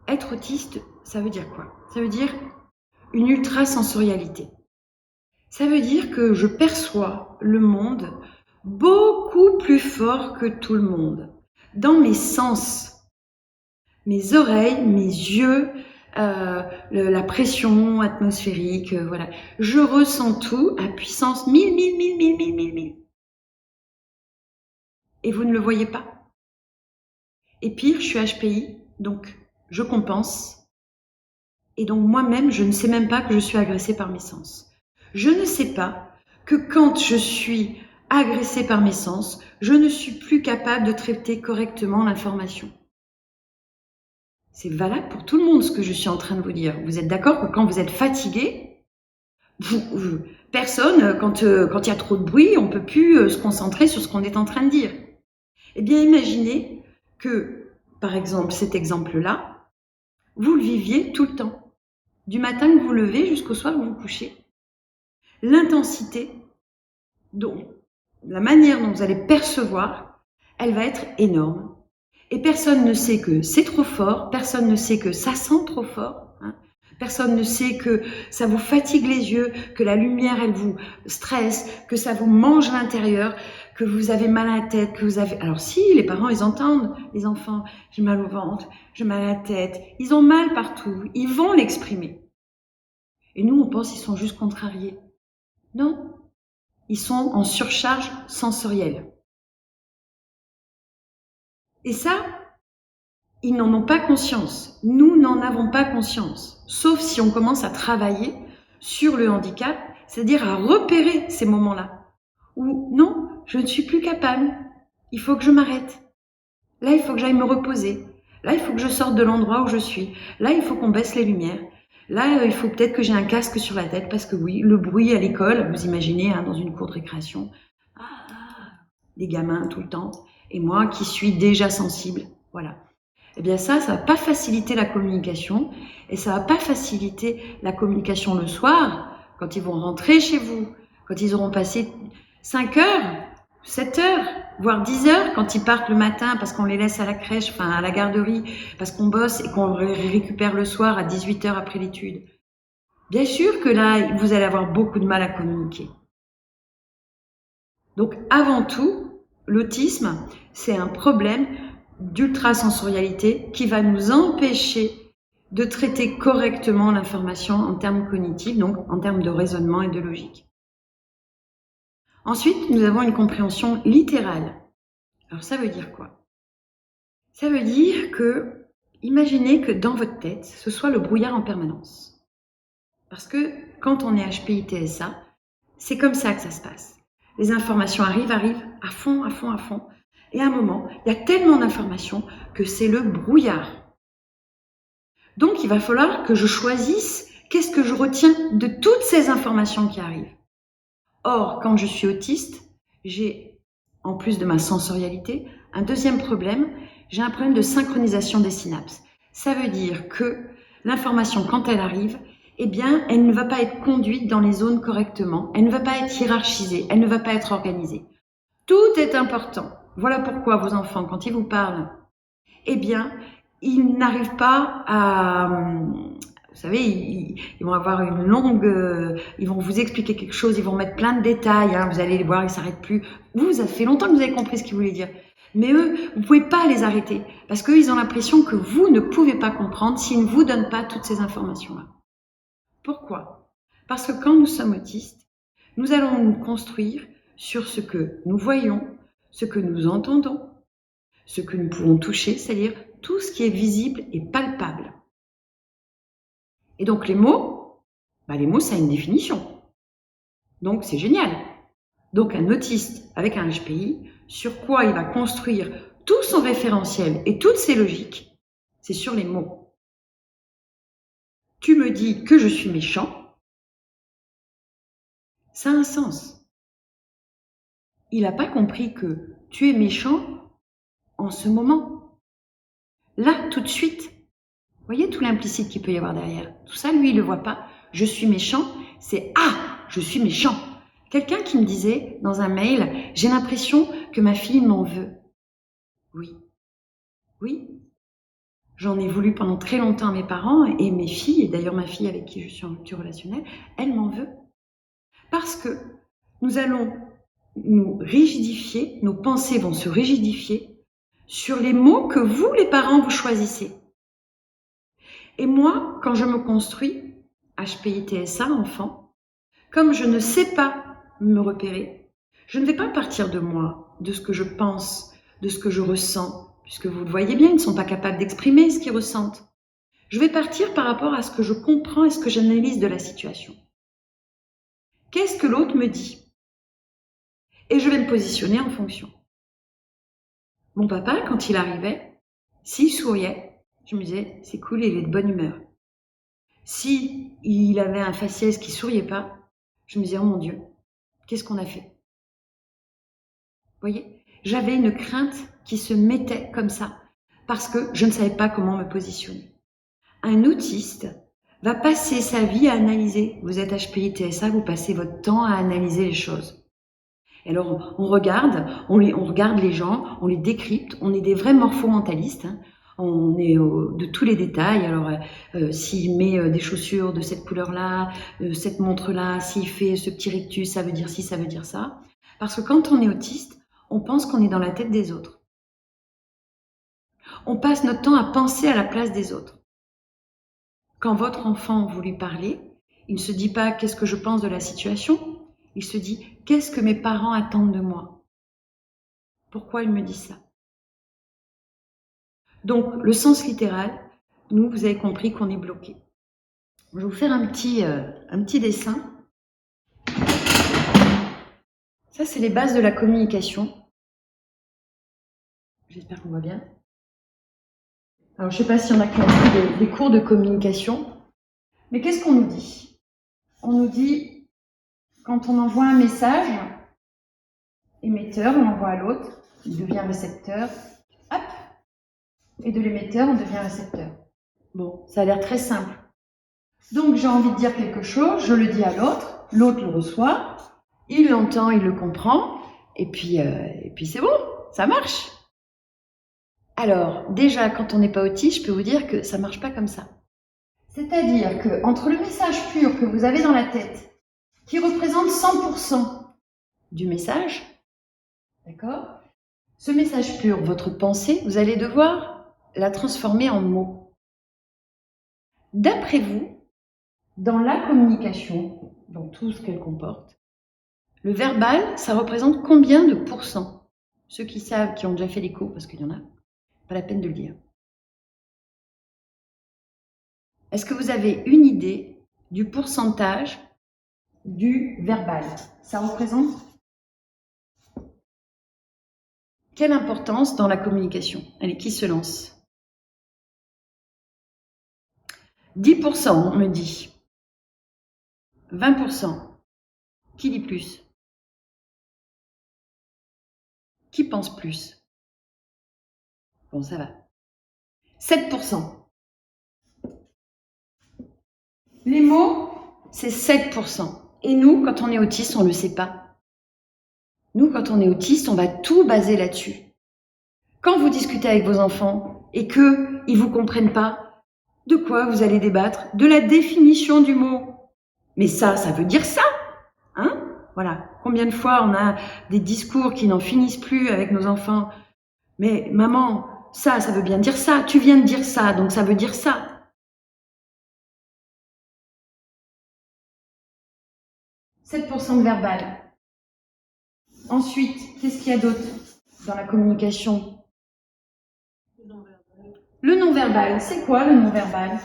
être autiste, ça veut dire quoi? Ça veut dire une ultrasensorialité. Ça veut dire que je perçois le monde beaucoup plus fort que tout le monde. Dans mes sens, mes oreilles, mes yeux, la pression atmosphérique, voilà. Je ressens tout à puissance 1000. Et vous ne le voyez pas. Et pire, je suis HPI, donc je compense. Et donc moi-même, je ne sais même pas que je suis agressée par mes sens. Je ne sais pas que quand je suis agressée par mes sens, je ne suis plus capable de traiter correctement l'information. C'est valable pour tout le monde ce que je suis en train de vous dire. Vous êtes d'accord que quand vous êtes fatigué, personne, quand il y a trop de bruit, on ne peut plus se concentrer sur ce qu'on est en train de dire. Eh bien, imaginez que, par exemple, cet exemple-là, vous le viviez tout le temps. Du matin que vous levez jusqu'au soir que vous vous couchez. L'intensité, donc la manière dont vous allez percevoir, elle va être énorme. Et personne ne sait que c'est trop fort, personne ne sait que ça sent trop fort, hein. Personne ne sait que ça vous fatigue les yeux, que la lumière, elle vous stresse, que ça vous mange l'intérieur, que vous avez mal à la tête, que vous avez... Alors si, les parents, ils entendent, les enfants, j'ai mal au ventre, j'ai mal à la tête, ils ont mal partout, ils vont l'exprimer. Et nous, on pense qu'ils sont juste contrariés. Non, ils sont en surcharge sensorielle. Et ça, ils n'en ont pas conscience. Nous n'en avons pas conscience. Sauf si on commence à travailler sur le handicap, c'est-à-dire à repérer ces moments-là. Où non, je ne suis plus capable. Il faut que je m'arrête. Là, il faut que j'aille me reposer. Là, il faut que je sorte de l'endroit où je suis. Là, il faut qu'on baisse les lumières. Là, il faut peut-être que j'ai un casque sur la tête parce que oui, le bruit à l'école, vous imaginez, hein, dans une cour de récréation, des gamins tout le temps. Et moi qui suis déjà sensible, voilà. Eh bien ça va pas faciliter la communication et ça va pas faciliter la communication le soir quand ils vont rentrer chez vous, quand ils auront passé 5 heures, 7 heures, voire 10 heures quand ils partent le matin parce qu'on les laisse à la crèche, enfin à la garderie, parce qu'on bosse et qu'on les récupère le soir à 18 heures après l'étude. Bien sûr que là, vous allez avoir beaucoup de mal à communiquer. Donc avant tout, l'autisme, c'est un problème d'ultrasensorialité qui va nous empêcher de traiter correctement l'information en termes cognitifs, donc en termes de raisonnement et de logique. Ensuite, nous avons une compréhension littérale. Alors ça veut dire quoi? Ça veut dire que, imaginez que dans votre tête, ce soit le brouillard en permanence. Parce que quand on est HPI-TSA, c'est comme ça que ça se passe. Les informations arrivent à fond. Et à un moment, il y a tellement d'informations que c'est le brouillard. Donc, il va falloir que je choisisse qu'est-ce que je retiens de toutes ces informations qui arrivent. Or, quand je suis autiste, j'ai, en plus de ma sensorialité, un deuxième problème, j'ai un problème de synchronisation des synapses. Ça veut dire que l'information, quand elle arrive, eh bien, elle ne va pas être conduite dans les zones correctement, elle ne va pas être hiérarchisée, elle ne va pas être organisée. Tout est important. Voilà pourquoi vos enfants, quand ils vous parlent, eh bien, ils n'arrivent pas à... Vous savez, ils vont avoir une longue... ils vont vous expliquer quelque chose, ils vont mettre plein de détails, hein, vous allez les voir, ils ne s'arrêtent plus. Vous, ça fait longtemps que vous avez compris ce qu'ils voulaient dire. Mais eux, vous ne pouvez pas les arrêter, parce qu'eux, ils ont l'impression que vous ne pouvez pas comprendre s'ils ne vous donnent pas toutes ces informations-là. Pourquoi? Parce que quand nous sommes autistes, nous allons nous construire sur ce que nous voyons, ce que nous entendons, ce que nous pouvons toucher, c'est-à-dire tout ce qui est visible et palpable. Et donc les mots, ça a une définition. Donc c'est génial. Donc un autiste avec un HPI, sur quoi il va construire tout son référentiel et toutes ses logiques, c'est sur les mots. Tu me dis que je suis méchant, ça a un sens. Il n'a pas compris que tu es méchant en ce moment. Là, tout de suite. Vous voyez tout l'implicite qu'il peut y avoir derrière. Tout ça, lui, il ne le voit pas. Je suis méchant, c'est « Ah, je suis méchant ». Quelqu'un qui me disait dans un mail « J'ai l'impression que ma fille m'en veut ». Oui. J'en ai voulu pendant très longtemps à mes parents et mes filles, et d'ailleurs ma fille avec qui je suis en rupture relationnelle, elle m'en veut. Parce que nous allons nous rigidifier, nos pensées vont se rigidifier sur les mots que vous, les parents, vous choisissez. Et moi, quand je me construis, HPI-TSA, enfant, comme je ne sais pas me repérer, je ne vais pas partir de moi, de ce que je pense, de ce que je ressens, puisque vous le voyez bien, ils ne sont pas capables d'exprimer ce qu'ils ressentent. Je vais partir par rapport à ce que je comprends et ce que j'analyse de la situation. Qu'est-ce que l'autre me dit? Et je vais me positionner en fonction. Mon papa, quand il arrivait, s'il souriait, je me disais, c'est cool, il est de bonne humeur. Si il avait un faciès qui souriait pas, je me disais, oh mon Dieu, qu'est-ce qu'on a fait? Vous voyez, j'avais une crainte qui se mettait comme ça, parce que je ne savais pas comment me positionner. Un autiste va passer sa vie à analyser. Vous êtes HPI-TSA, vous passez votre temps à analyser les choses. Et alors, on regarde les gens, on les décrypte, on est des vrais morpho-mentalistes, hein. On est de tous les détails. Alors, s'il met des chaussures de cette couleur-là, cette montre-là, s'il fait ce petit rictus, ça veut dire ci, ça veut dire ça. Parce que quand on est autiste, on pense qu'on est dans la tête des autres. On passe notre temps à penser à la place des autres. Quand votre enfant, vous lui parlez, il ne se dit pas « qu'est-ce que je pense de la situation ?» Il se dit « qu'est-ce que mes parents attendent de moi ?» Pourquoi ils me disent ça? Donc, le sens littéral, nous, vous avez compris qu'on est bloqué. Je vais vous faire un petit dessin. Ça, c'est les bases de la communication. J'espère qu'on voit bien. Alors, je ne sais pas s'il y en a qui ont pris des cours de communication, mais qu'est-ce qu'on nous dit? On nous dit, quand on envoie un message, émetteur, on l'envoie à l'autre, il devient récepteur, hop, et de l'émetteur, on devient récepteur. Bon, ça a l'air très simple. Donc, j'ai envie de dire quelque chose, je le dis à l'autre le reçoit, il l'entend, il le comprend, et puis c'est bon, ça marche. Alors, déjà, quand on n'est pas autiste, je peux vous dire que ça ne marche pas comme ça. C'est-à-dire qu'entre le message pur que vous avez dans la tête, qui représente 100% du message, d'accord? Ce message pur, votre pensée, vous allez devoir la transformer en mots. D'après vous, dans la communication, dans tout ce qu'elle comporte, Le verbal, ça représente combien de pourcents? Ceux qui savent, qui ont déjà fait les cours, parce qu'il y en a, pas la peine de le dire. Est-ce que vous avez une idée du pourcentage du verbal? Ça représente quelle importance dans la communication? Allez, qui se lance? 10%, on me dit. 20%. Qui dit plus? Qui pense plus? Bon, ça va. 7%. Les mots, c'est 7%. Et nous, quand on est autiste, on ne le sait pas. Nous, quand on est autiste, on va tout baser là-dessus. Quand vous discutez avec vos enfants et qu'ils ne vous comprennent pas, de quoi vous allez débattre? De la définition du mot. Mais ça veut dire ça, hein? Voilà. Combien de fois on a des discours qui n'en finissent plus avec nos enfants? Mais maman, ça veut bien dire ça. Tu viens de dire ça, donc ça veut dire ça. « 7% de verbal. Ensuite, qu'est-ce qu'il y a d'autre dans la communication? Le non-verbal. C'est quoi le non-verbal?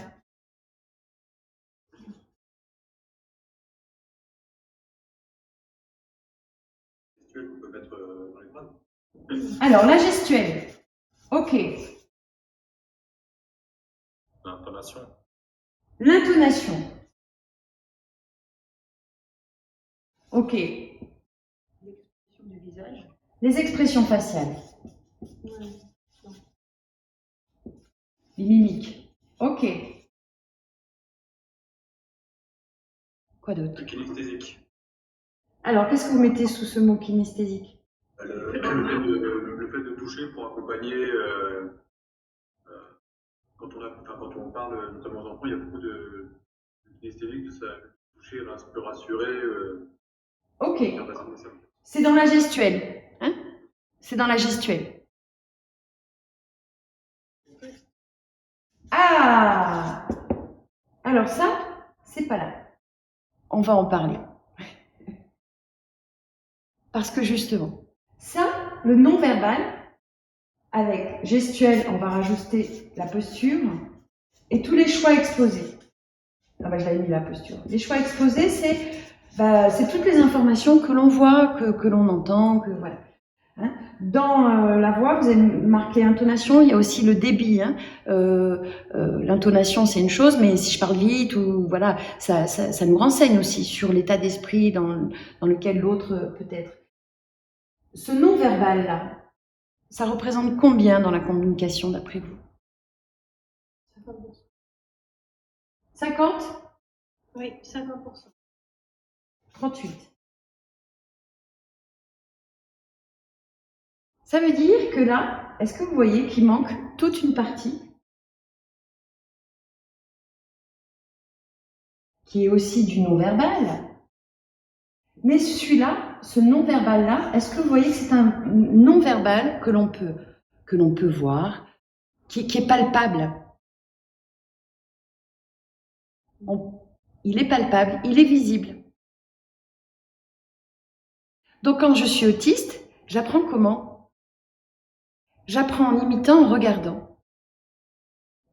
On peut mettre dans les phrases. Alors, la gestuelle. Ok. L'intonation. L'intonation. Ok. L'expression du visage. Les expressions faciales. Les mimiques. Ok. Quoi d'autre? Le kinesthésique. Alors, qu'est-ce que vous mettez sous ce mot kinesthésique? Le fait de toucher pour accompagner, quand on parle, notamment aux enfants, il y a beaucoup de kinesthésique, ça toucher peut rassurer. Ok. C'est dans la gestuelle. Hein? C'est dans la gestuelle. Ah! Alors ça, c'est pas là. On va en parler. Parce que justement, ça, le non-verbal, avec gestuel, on va rajouter la posture et tous les choix exposés. Ah bah je l'avais mis la posture. Les choix exposés, c'est toutes les informations que l'on voit, que l'on entend, que voilà. Hein? Dans la voix, vous avez marqué intonation, il y a aussi le débit. Hein? L'intonation, c'est une chose, mais si je parle vite, ou voilà, ça nous renseigne aussi sur l'état d'esprit dans lequel l'autre peut être. Ce non-verbal-là, ça représente combien dans la communication d'après vous? 50? Oui, 50%. 38. Ça veut dire que là, est-ce que vous voyez qu'il manque toute une partie qui est aussi du non-verbal? Mais celui-là, ce non-verbal-là, est-ce que vous voyez que c'est un non-verbal que l'on peut voir, qui est palpable? Il est palpable, il est visible. Donc quand je suis autiste, j'apprends comment? J'apprends en imitant, en regardant.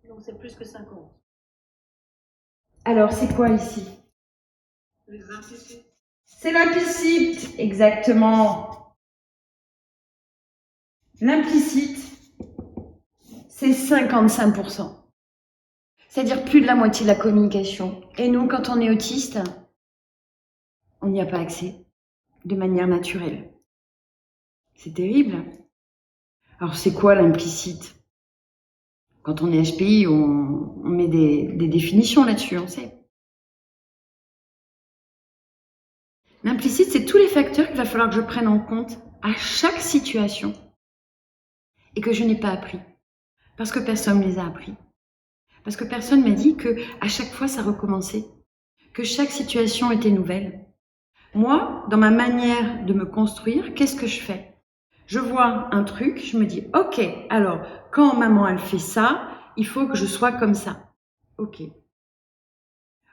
Donc c'est plus que 50. Alors c'est quoi ici? Les implicites. C'est l'implicite, exactement. L'implicite, c'est 55%. C'est-à-dire plus de la moitié de la communication. Et nous, quand on est autiste, on n'y a pas accès de manière naturelle. C'est terrible. Alors c'est quoi l'implicite? Quand on est HPI, on met des définitions là-dessus, on sait. L'implicite, c'est tous les facteurs qu'il va falloir que je prenne en compte à chaque situation et que je n'ai pas appris. Parce que personne ne les a appris. Parce que personne m'a dit que à chaque fois ça recommençait, que chaque situation était nouvelle. Moi, dans ma manière de me construire, qu'est-ce que je fais? Je vois un truc, je me dis, ok, alors quand maman elle fait ça, il faut que je sois comme ça. Ok.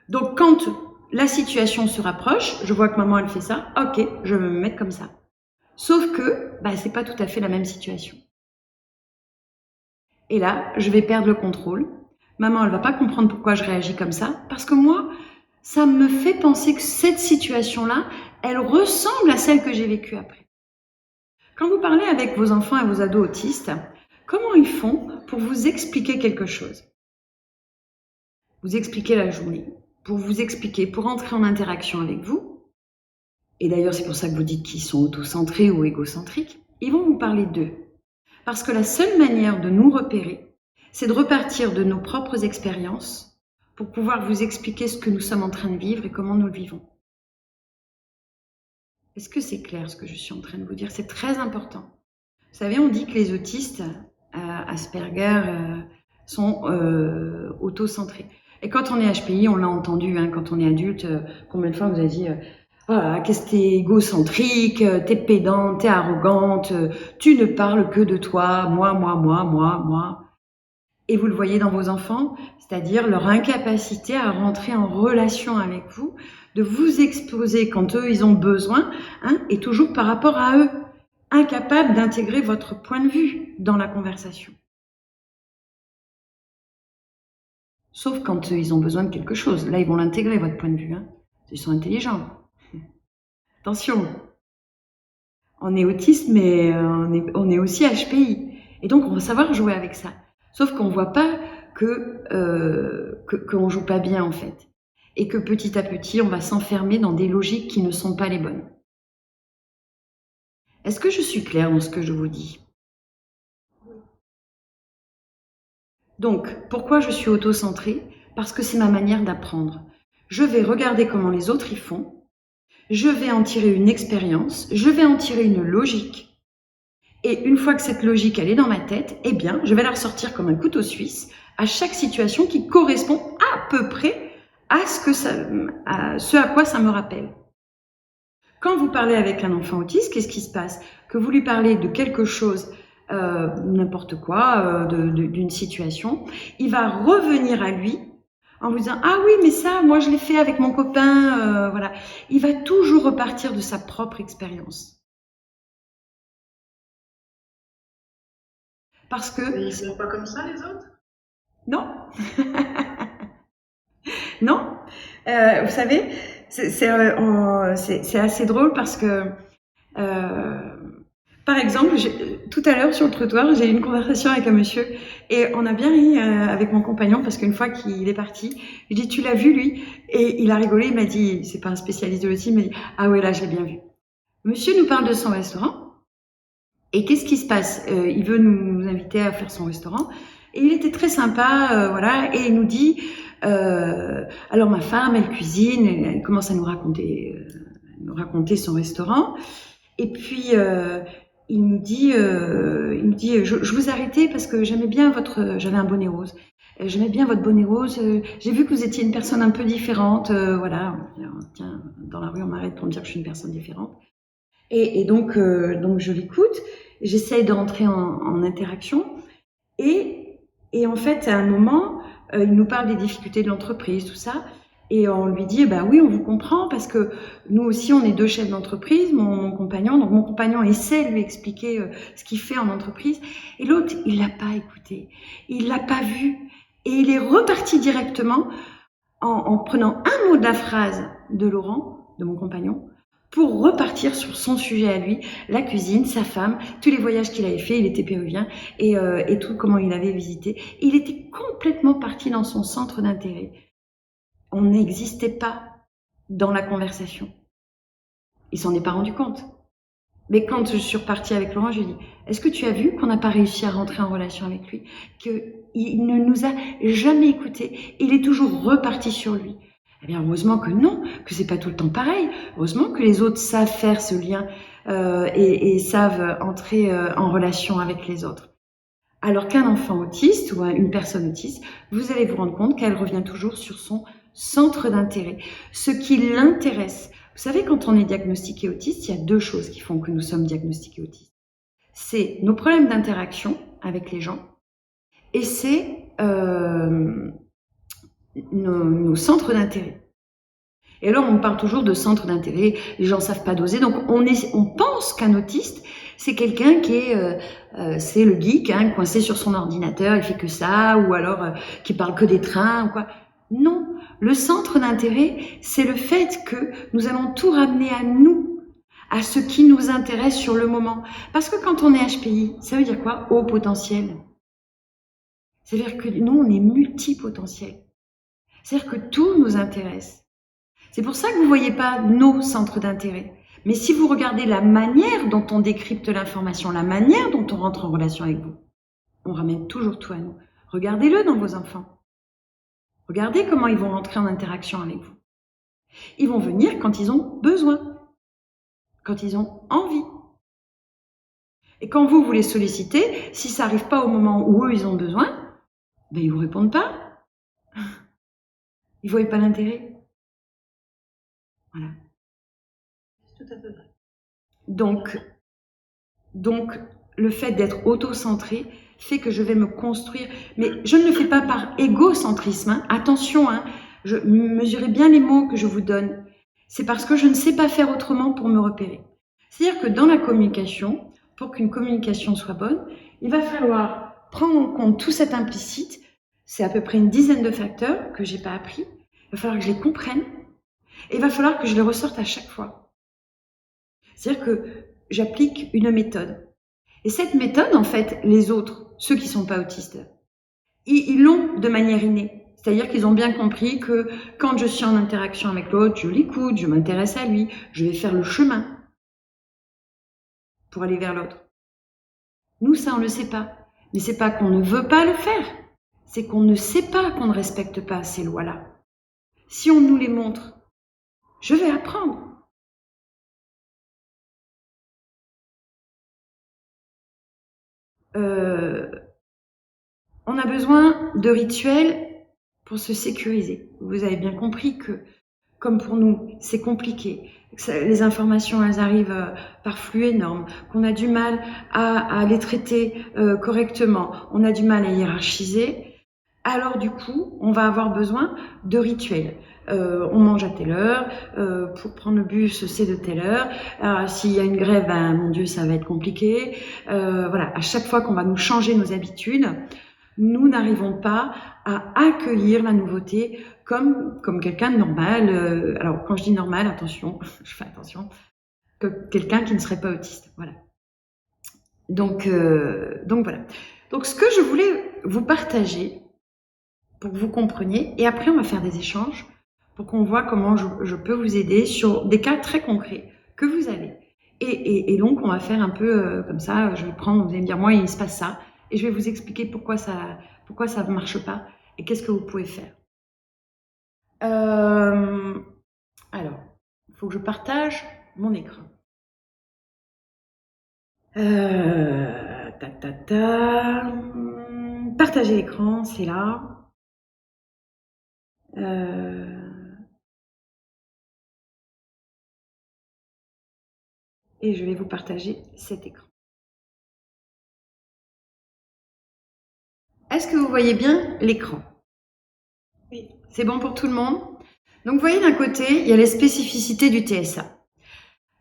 Donc quand la situation se rapproche, je vois que maman elle fait ça, ok, je vais me mettre comme ça. Sauf que c'est pas tout à fait la même situation. Et là, je vais perdre le contrôle. Maman, elle va pas comprendre pourquoi je réagis comme ça, parce que moi, ça me fait penser que cette situation-là, elle ressemble à celle que j'ai vécue après. Quand vous parlez avec vos enfants et vos ados autistes, comment ils font pour vous expliquer quelque chose? Vous expliquer la journée, pour vous expliquer, pour entrer en interaction avec vous. Et d'ailleurs, c'est pour ça que vous dites qu'ils sont autocentrés ou égocentriques. Ils vont vous parler d'eux. Parce que la seule manière de nous repérer, c'est de repartir de nos propres expériences pour pouvoir vous expliquer ce que nous sommes en train de vivre et comment nous le vivons. Est-ce que c'est clair ce que je suis en train de vous dire? C'est très important. Vous savez, on dit que les autistes Asperger sont autocentrés. Et quand on est HPI, on l'a entendu, quand on est adulte, combien de fois vous avez dit voilà, qu'est-ce que t'es égocentrique, t'es pédante, t'es arrogante, tu ne parles que de toi, moi. Et vous le voyez dans vos enfants, c'est-à-dire leur incapacité à rentrer en relation avec vous, de vous exposer quand eux, ils ont besoin, et toujours par rapport à eux, incapables d'intégrer votre point de vue dans la conversation. Sauf quand ils ont besoin de quelque chose. Là, ils vont l'intégrer, votre point de vue. Ils sont intelligents. Attention, on est autiste, mais on est aussi HPI. Et donc, on va savoir jouer avec ça. Sauf qu'on ne voit pas qu'on ne joue pas bien, en fait. Et que petit à petit, on va s'enfermer dans des logiques qui ne sont pas les bonnes. Est-ce que je suis claire dans ce que je vous dis? Donc, pourquoi je suis auto-centrée? Parce que c'est ma manière d'apprendre. Je vais regarder comment les autres y font. Je vais en tirer une expérience, je vais en tirer une logique. Et une fois que cette logique, elle est dans ma tête, eh bien, je vais la ressortir comme un couteau suisse à chaque situation qui correspond à peu près à ce à quoi ça me rappelle. Quand vous parlez avec un enfant autiste, qu'est-ce qui se passe? Que vous lui parlez de quelque chose, n'importe quoi, d'une situation, il va revenir à lui en vous disant « Ah oui, mais ça, moi je l'ai fait avec mon copain. » Voilà. Il va toujours repartir de sa propre expérience. Parce que... Mais ils sont pas comme ça, les autres? Non. Non. Vous savez, c'est assez drôle parce que... par exemple, tout à l'heure sur le trottoir, j'ai eu une conversation avec un monsieur et on a bien ri avec mon compagnon parce qu'une fois qu'il est parti, je lui ai dit tu l'as vu lui? Et il a rigolé, il m'a dit, c'est pas un spécialiste de l'autisme, il m'a dit ah ouais là je l'ai bien vu. Monsieur nous parle de son restaurant et qu'est-ce qui se passe? Il veut nous inviter à faire son restaurant et il était très sympa, voilà, et il nous dit alors ma femme elle cuisine, elle commence à nous raconter son restaurant et puis il nous dit, je vous ai arrêté parce que j'aimais bien j'avais un bonnet rose. J'aimais bien votre bonnet rose. J'ai vu que vous étiez une personne un peu différente. Voilà, tiens, dans la rue, on m'arrête pour me dire que je suis une personne différente. Et donc je l'écoute. J'essaye de rentrer en interaction. Et en fait, à un moment, il nous parle des difficultés de l'entreprise, tout ça. Et on lui dit, bah oui, on vous comprend parce que nous aussi, on est deux chefs d'entreprise, mon compagnon. Donc, mon compagnon essaie de lui expliquer ce qu'il fait en entreprise. Et l'autre, il l'a pas écouté. Il l'a pas vu. Et il est reparti directement en prenant un mot de la phrase de Laurent, de mon compagnon, pour repartir sur son sujet à lui, la cuisine, sa femme, tous les voyages qu'il avait fait, il était péruvien, et tout comment il avait visité. Il était complètement parti dans son centre d'intérêt. On n'existait pas dans la conversation. Il s'en est pas rendu compte. Mais quand je suis repartie avec Laurent, je lui ai dit, est-ce que tu as vu qu'on n'a pas réussi à rentrer en relation avec lui? Qu'il ne nous a jamais écoutés. Il est toujours reparti sur lui. Eh bien, heureusement que non, que c'est pas tout le temps pareil. Heureusement que les autres savent faire ce lien et savent entrer en relation avec les autres. Alors qu'un enfant autiste ou une personne autiste, vous allez vous rendre compte qu'elle revient toujours sur son centre d'intérêt, ce qui l'intéresse. Vous savez, quand on est diagnostiqué autiste, il y a deux choses qui font que nous sommes diagnostiqués autistes. C'est nos problèmes d'interaction avec les gens et c'est nos centres d'intérêt. Et alors, on parle toujours de centre d'intérêt, les gens ne savent pas doser. Donc, on pense qu'un autiste, c'est quelqu'un qui est, c'est le geek, hein, coincé sur son ordinateur, il fait que ça, ou alors qui parle que des trains, ou quoi. Non, le centre d'intérêt, c'est le fait que nous allons tout ramener à nous, à ce qui nous intéresse sur le moment. Parce que quand on est HPI, ça veut dire quoi? Haut potentiel. C'est-à-dire que nous, on est multipotentiel. C'est-à-dire que tout nous intéresse. C'est pour ça que vous ne voyez pas nos centres d'intérêt. Mais si vous regardez la manière dont on décrypte l'information, la manière dont on rentre en relation avec vous, on ramène toujours tout à nous. Regardez-le dans vos enfants. Regardez comment ils vont rentrer en interaction avec vous. Ils vont venir quand ils ont besoin, quand ils ont envie. Et quand vous les sollicitez, si ça n'arrive pas au moment où eux, ils ont besoin, ben, ils ne vous répondent pas. Ils ne voient pas l'intérêt. Voilà. C'est tout à fait vrai. Donc, le fait d'être auto-centré fait que je vais me construire. Mais je ne le fais pas par égocentrisme. Hein. Attention, hein, mesurez bien les mots que je vous donne. C'est parce que je ne sais pas faire autrement pour me repérer. C'est-à-dire que dans la communication, pour qu'une communication soit bonne, il va falloir prendre en compte tout cet implicite. C'est à peu près une dizaine de facteurs que je n'ai pas appris. Il va falloir que je les comprenne. Et il va falloir que je les ressorte à chaque fois. C'est-à-dire que j'applique une méthode. Et cette méthode, en fait, les autres, ceux qui ne sont pas autistes, ils l'ont de manière innée. C'est-à-dire qu'ils ont bien compris que quand je suis en interaction avec l'autre, je l'écoute, je m'intéresse à lui, je vais faire le chemin pour aller vers l'autre. Nous, ça, on ne le sait pas. Mais c'est pas qu'on ne veut pas le faire. C'est qu'on ne sait pas qu'on ne respecte pas ces lois-là. Si on nous les montre, je vais apprendre. On a besoin de rituels pour se sécuriser. Vous avez bien compris que, comme pour nous, c'est compliqué. Les informations, elles arrivent par flux énorme, qu'on a du mal à les traiter correctement, on a du mal à hiérarchiser. Alors du coup, on va avoir besoin de rituels. On mange à telle heure, pour prendre le bus, c'est de telle heure. S'il y a une grève, ben, mon Dieu, ça va être compliqué. Voilà, à chaque fois qu'on va nous changer nos habitudes, nous n'arrivons pas à accueillir la nouveauté comme quelqu'un de normal. Alors, quand je dis normal, attention, je fais attention, que quelqu'un qui ne serait pas autiste. Voilà. Donc voilà. Donc, ce que je voulais vous partager, pour que vous compreniez, et après on va faire des échanges pour qu'on voit comment je peux vous aider sur des cas très concrets que vous avez. Et donc on va faire un peu comme ça, je vais prendre, vous allez me dire, moi il se passe ça, et je vais vous expliquer pourquoi ça ne marche pas, et qu'est-ce que vous pouvez faire. Alors, il faut que je partage mon écran. Partager l'écran, c'est là. Et je vais vous partager cet écran. Est-ce que vous voyez bien l'écran? Oui. C'est bon pour tout le monde? Donc vous voyez d'un côté, il y a les spécificités du TSA.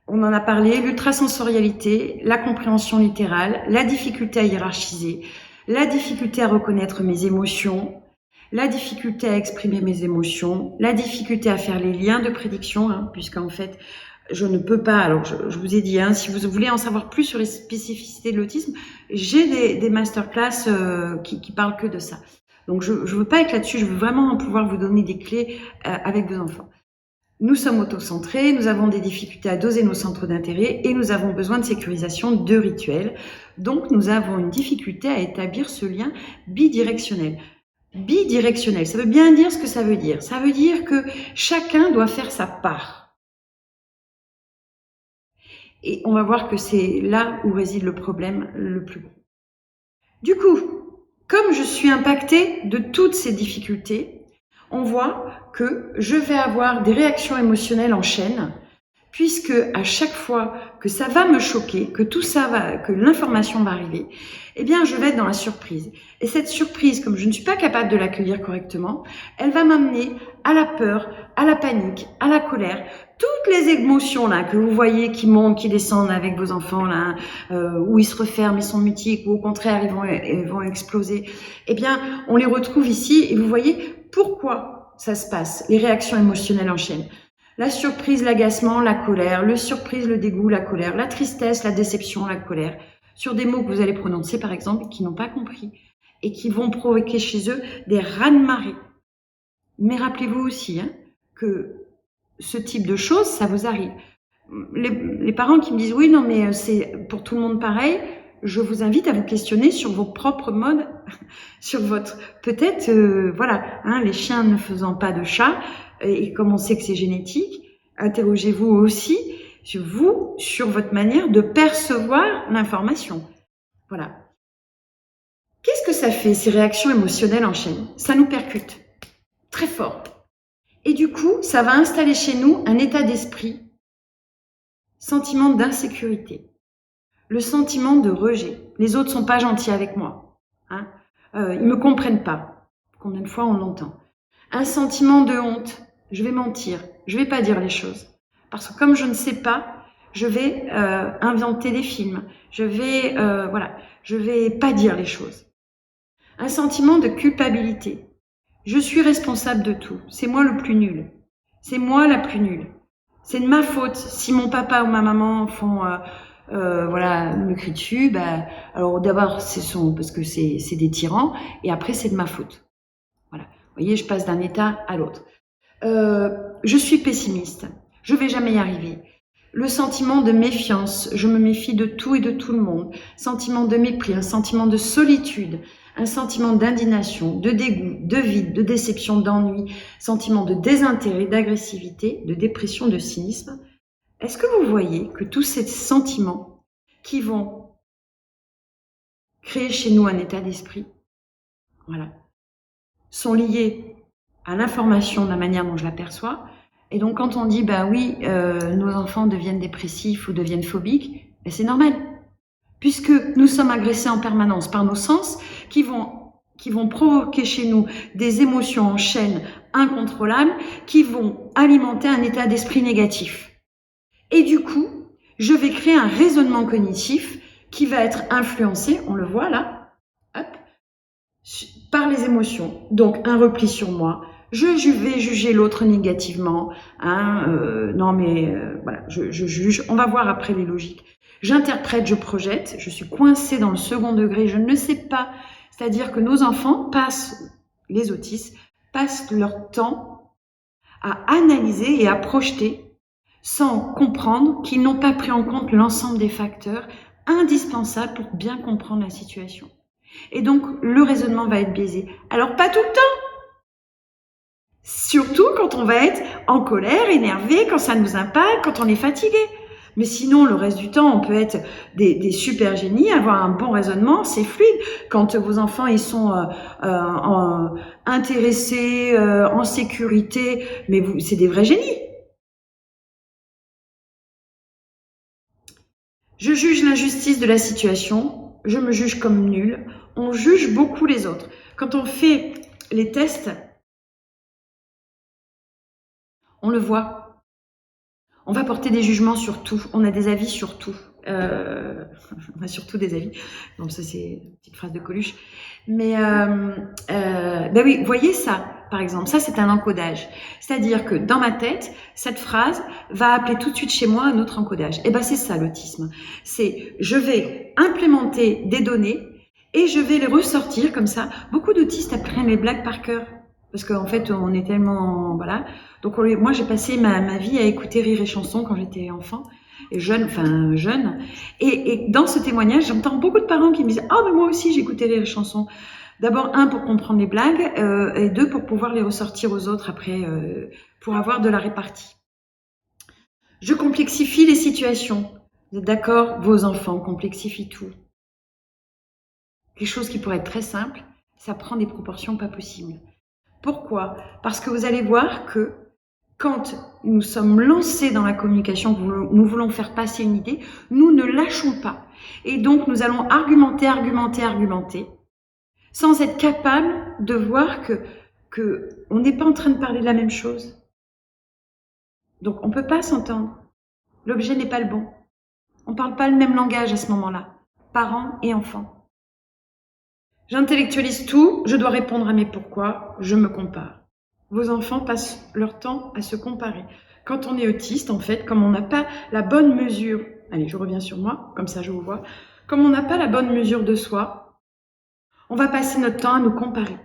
On en a parlé, l'ultrasensorialité, la compréhension littérale, la difficulté à hiérarchiser, la difficulté à reconnaître mes émotions, la difficulté à exprimer mes émotions, la difficulté à faire les liens de prédiction, hein, puisqu'en fait, je ne peux pas, alors je vous ai dit, hein, si vous voulez en savoir plus sur les spécificités de l'autisme, j'ai des masterclass qui parlent que de ça. Donc je ne veux pas être là-dessus, je veux vraiment pouvoir vous donner des clés avec vos enfants. Nous sommes autocentrés, nous avons des difficultés à doser nos centres d'intérêt et nous avons besoin de sécurisation de rituels. Donc nous avons une difficulté à établir ce lien bidirectionnel. Bidirectionnel, ça veut bien dire ce que ça veut dire. Ça veut dire que chacun doit faire sa part. Et on va voir que c'est là où réside le problème le plus gros. Du coup, comme je suis impactée de toutes ces difficultés, on voit que je vais avoir des réactions émotionnelles en chaîne puisque à chaque fois que ça va me choquer, que tout ça va, que l'information va arriver, eh bien, je vais être dans la surprise. Et cette surprise, comme je ne suis pas capable de l'accueillir correctement, elle va m'amener à la peur, à la panique, à la colère. Toutes les émotions là que vous voyez qui montent, qui descendent avec vos enfants là, où ils se referment, ils sont mutiques, ou au contraire ils vont exploser. Eh bien, on les retrouve ici et vous voyez pourquoi ça se passe. Les réactions émotionnelles enchaînent. La surprise, l'agacement, la colère, le surprise, le dégoût, la colère, la tristesse, la déception, la colère, sur des mots que vous allez prononcer par exemple, qui n'ont pas compris et qui vont provoquer chez eux des raz-de-marée. Mais rappelez-vous aussi que ce type de choses, ça vous arrive. Les parents qui me disent « oui, non, mais c'est pour tout le monde pareil », je vous invite à vous questionner sur vos propres modes, sur votre... Peut-être, voilà, les chiens ne faisant pas de chat, et comme on sait que c'est génétique, interrogez-vous aussi sur votre manière de percevoir l'information. Voilà. Qu'est-ce que ça fait, ces réactions émotionnelles en chaîne? Ça nous percute très fort. Et du coup, ça va installer chez nous un état d'esprit, sentiment d'insécurité, le sentiment de rejet. Les autres sont pas gentils avec moi. Ils me comprennent pas. Combien de fois on l'entend? Un sentiment de honte. Je vais mentir. Je vais pas dire les choses. Parce que comme je ne sais pas, je vais inventer des films. Je vais pas dire les choses. Un sentiment de culpabilité. Je suis responsable de tout. C'est moi le plus nul. C'est moi la plus nulle. C'est de ma faute si mon papa ou ma maman font me crient dessus. Alors d'abord parce que c'est des tyrans et après c'est de ma faute. Voilà. Vous voyez, je passe d'un état à l'autre. Je suis pessimiste. Je vais jamais y arriver. Le sentiment de méfiance. Je me méfie de tout et de tout le monde. Sentiment de mépris, un sentiment de solitude. Un sentiment d'indignation, de dégoût, de vide, de déception, d'ennui, sentiment de désintérêt, d'agressivité, de dépression, de cynisme. Est-ce que vous voyez que tous ces sentiments qui vont créer chez nous un état d'esprit, sont liés à l'information, de la manière dont je l'aperçois. Et donc quand on dit, nos enfants deviennent dépressifs ou deviennent phobiques, c'est normal. Puisque nous sommes agressés en permanence par nos sens qui vont provoquer chez nous des émotions en chaîne incontrôlables qui vont alimenter un état d'esprit négatif. Et du coup, je vais créer un raisonnement cognitif qui va être influencé, on le voit là, par les émotions. Donc un repli sur moi, je vais juger l'autre négativement, je juge, on va voir après les logiques. J'interprète, je projette, je suis coincée dans le second degré, je ne sais pas. C'est-à-dire que nos enfants les autistes, passent leur temps à analyser et à projeter sans comprendre qu'ils n'ont pas pris en compte l'ensemble des facteurs indispensables pour bien comprendre la situation. Et donc, le raisonnement va être biaisé. Alors, pas tout le temps. Surtout quand on va être en colère, énervé, quand ça nous impacte, quand on est fatigué. Mais sinon, le reste du temps, on peut être des super génies, avoir un bon raisonnement, c'est fluide. Quand vos enfants, ils sont intéressés, en sécurité, mais c'est des vrais génies. Je juge l'injustice de la situation, je me juge comme nulle. On juge beaucoup les autres. Quand on fait les tests, on le voit. On va porter des jugements sur tout. On a des avis sur tout. On a surtout des avis. Donc ça, c'est une petite phrase de Coluche. Mais oui, vous voyez ça, par exemple. Ça, c'est un encodage. C'est-à-dire que dans ma tête, cette phrase va appeler tout de suite chez moi un autre encodage. Et c'est ça l'autisme. C'est je vais implémenter des données et je vais les ressortir comme ça. Beaucoup d'autistes apprennent les blagues par cœur. Parce qu'en fait, on est tellement... Voilà. Donc, moi, j'ai passé ma vie à écouter Rire et Chanson quand j'étais enfant, et jeune. Et dans ce témoignage, j'entends beaucoup de parents qui me disent « Ah, mais moi aussi, j'écoutais Rire et Chanson. » D'abord, 1, pour comprendre les blagues, et 2, pour pouvoir les ressortir aux autres après, pour avoir de la répartie. Je complexifie les situations. Vous êtes d'accord? Vos enfants complexifient tout. Quelque chose qui pourrait être très simple, ça prend des proportions pas possibles. Pourquoi? Parce que vous allez voir que quand nous sommes lancés dans la communication, que nous voulons faire passer une idée, nous ne lâchons pas. Et donc, nous allons argumenter, sans être capable de voir que on n'est pas en train de parler de la même chose. Donc, on ne peut pas s'entendre. L'objet n'est pas le bon. On ne parle pas le même langage à ce moment-là, parents et enfants. J'intellectualise tout, je dois répondre à mes pourquoi, je me compare. Vos enfants passent leur temps à se comparer. Quand on est autiste, en fait, comme on n'a pas la bonne mesure, allez, je reviens sur moi, comme ça je vous vois, comme on n'a pas la bonne mesure de soi, on va passer notre temps à nous comparer.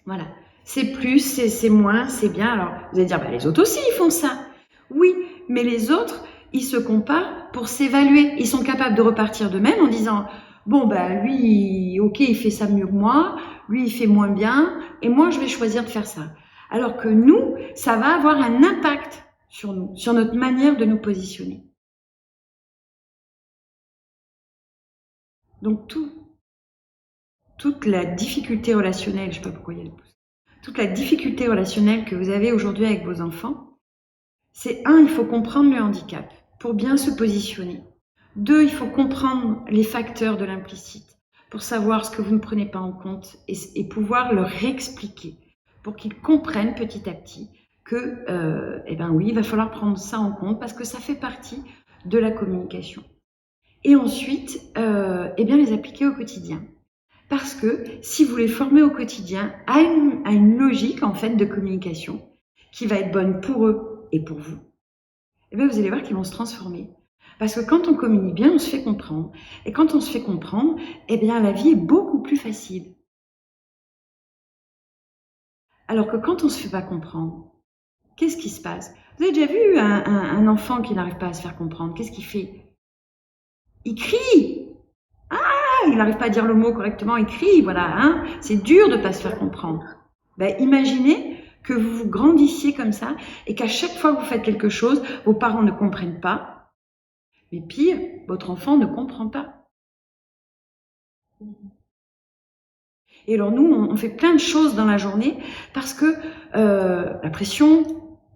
Voilà. C'est plus, c'est moins, c'est bien. Alors, vous allez dire, bah, les autres aussi, ils font ça. Oui, mais les autres, ils se comparent pour s'évaluer. Ils sont capables de repartir d'eux-mêmes en disant, bon, bah, lui, ok, il fait ça mieux que moi, lui, il fait moins bien, et moi, je vais choisir de faire ça. Alors que nous, ça va avoir un impact sur nous, sur notre manière de nous positionner. Donc, toute la difficulté relationnelle, je ne sais pas pourquoi il y a le pouce, toute la difficulté relationnelle que vous avez aujourd'hui avec vos enfants, c'est il faut comprendre le handicap pour bien se positionner. 2, il faut comprendre les facteurs de l'implicite pour savoir ce que vous ne prenez pas en compte et pouvoir leur réexpliquer pour qu'ils comprennent petit à petit que, eh ben oui, il va falloir prendre ça en compte parce que ça fait partie de la communication. Et ensuite, eh bien les appliquer au quotidien. Parce que si vous les formez au quotidien à une logique en fait de communication qui va être bonne pour eux et pour vous, eh bien vous allez voir qu'ils vont se transformer. Parce que quand on communique bien, on se fait comprendre. Et quand on se fait comprendre, eh bien la vie est beaucoup plus facile. Alors que quand on ne se fait pas comprendre, qu'est-ce qui se passe? Vous avez déjà vu un enfant qui n'arrive pas à se faire comprendre? Qu'est-ce qu'il fait? Il crie! Il n'arrive pas à dire le mot correctement, il crie, voilà, hein. C'est dur de ne pas se faire comprendre. Ben, imaginez que vous grandissiez comme ça et qu'à chaque fois que vous faites quelque chose, vos parents ne comprennent pas, mais pire, votre enfant ne comprend pas. Et alors nous, on fait plein de choses dans la journée parce que la pression,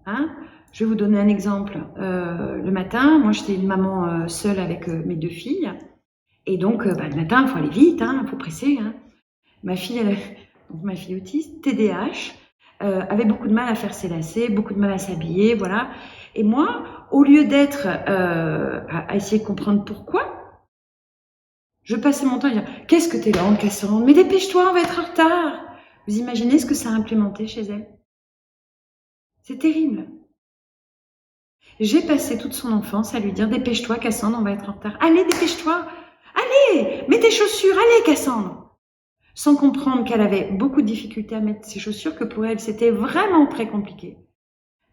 hein. Je vais vous donner un exemple. Le matin, moi j'étais une maman seule avec mes 2 filles. Et donc, le matin, il faut aller vite, il faut presser. Ma fille, donc ma fille autiste, TDAH, avait beaucoup de mal à faire ses lacets, beaucoup de mal à s'habiller, voilà. Et moi, au lieu d'être à essayer de comprendre pourquoi, je passais mon temps à dire « Qu'est-ce que t'es lente, Cassandre? Mais dépêche-toi, on va être en retard !» Vous imaginez ce que ça a implémenté chez elle? C'est terrible. J'ai passé toute son enfance à lui dire « Dépêche-toi, Cassandre, on va être en retard. Allez, dépêche-toi! Allez, mets tes chaussures, allez, Cassandre !» Sans comprendre qu'elle avait beaucoup de difficultés à mettre ses chaussures, que pour elle, c'était vraiment très compliqué.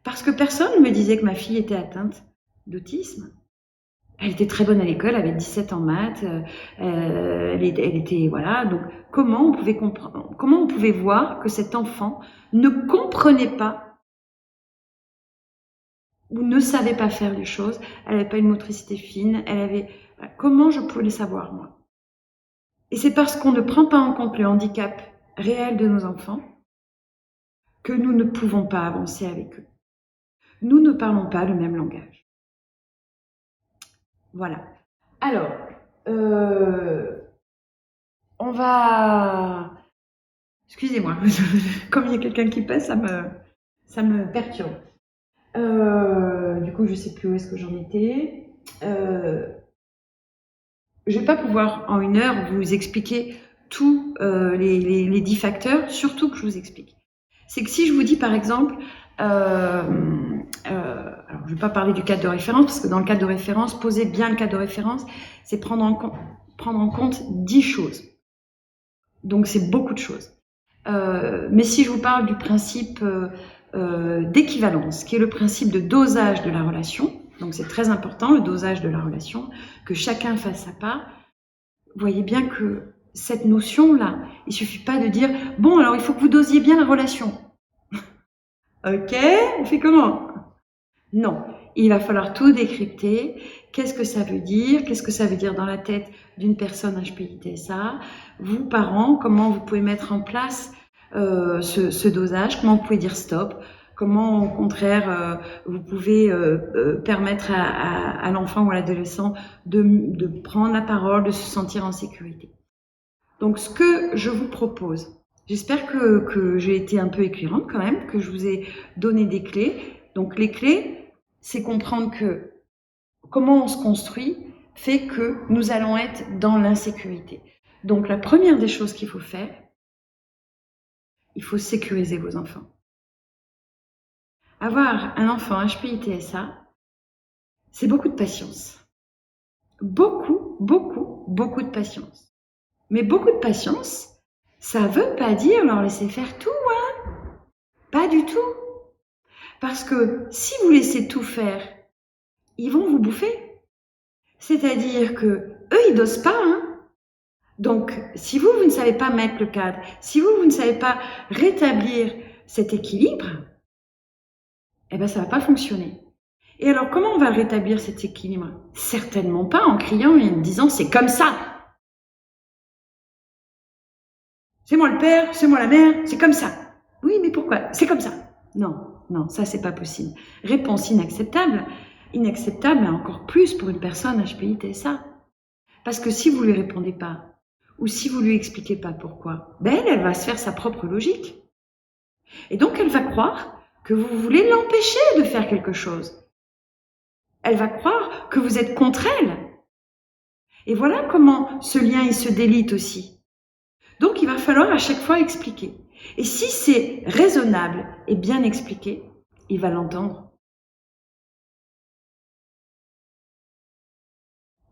Parce que personne ne me disait que ma fille était atteinte d'autisme. Elle était très bonne à l'école, elle avait 17 en maths, elle était, voilà. Donc, comment on pouvait voir que cet enfant ne comprenait pas ou ne savait pas faire les choses, elle n'avait pas une motricité fine, comment je pouvais le savoir, moi? Et c'est parce qu'on ne prend pas en compte le handicap réel de nos enfants que nous ne pouvons pas avancer avec eux. Nous ne parlons pas le même langage. Voilà. Alors, on va... Excusez-moi, comme il y a quelqu'un qui passe, ça me perturbe. Du coup, je ne sais plus où est-ce que j'en étais. Je ne vais pas pouvoir en 1 heure vous expliquer tous les 10 facteurs, surtout que je vous explique. C'est que si je vous dis par exemple, alors je ne vais pas parler du cadre de référence, parce que dans le cadre de référence, poser bien le cadre de référence, c'est prendre en compte 10 choses. Donc c'est beaucoup de choses. Mais si je vous parle du principe d'équivalence, qui est le principe de dosage de la relation, donc c'est très important, le dosage de la relation, que chacun fasse sa part. Vous voyez bien que cette notion-là, il ne suffit pas de dire « Bon, alors il faut que vous dosiez bien la relation. » Ok, on fait comment? Non, il va falloir tout décrypter. Qu'est-ce que ça veut dire? Qu'est-ce que ça veut dire dans la tête d'une personne HPI-TSA? Vous, parents, comment vous pouvez mettre en place ce dosage? Comment vous pouvez dire stop? comment au contraire vous pouvez permettre à l'enfant ou à l'adolescent de prendre la parole, de se sentir en sécurité. Donc ce que je vous propose, j'espère que j'ai été un peu éclairante quand même, que je vous ai donné des clés. Donc les clés, c'est comprendre que comment on se construit fait que nous allons être dans l'insécurité. Donc la première des choses qu'il faut faire, il faut sécuriser vos enfants. Avoir un enfant HPI-TSA, c'est beaucoup de patience. Beaucoup, beaucoup, beaucoup de patience. Mais beaucoup de patience, ça ne veut pas dire leur laisser faire tout, hein. Pas du tout. Parce que si vous laissez tout faire, ils vont vous bouffer. C'est-à-dire que eux, ils n'osent pas, hein. Donc, si vous ne savez pas mettre le cadre, si vous ne savez pas rétablir cet équilibre, eh ben, ça va pas fonctionner. Et alors, comment on va rétablir cet équilibre? Certainement pas en criant et en disant c'est comme ça. C'est moi le père, c'est moi la mère, c'est comme ça. Oui, mais pourquoi? C'est comme ça. Non, non, ça c'est pas possible. Réponse inacceptable. Inacceptable, mais encore plus pour une personne HPI-TSA. Parce que si vous lui répondez pas, ou si vous lui expliquez pas pourquoi, ben elle va se faire sa propre logique. Et donc elle va croire que vous voulez l'empêcher de faire quelque chose. Elle va croire que vous êtes contre elle. Et voilà comment ce lien il se délite aussi. Donc il va falloir à chaque fois expliquer. Et si c'est raisonnable et bien expliqué, il va l'entendre.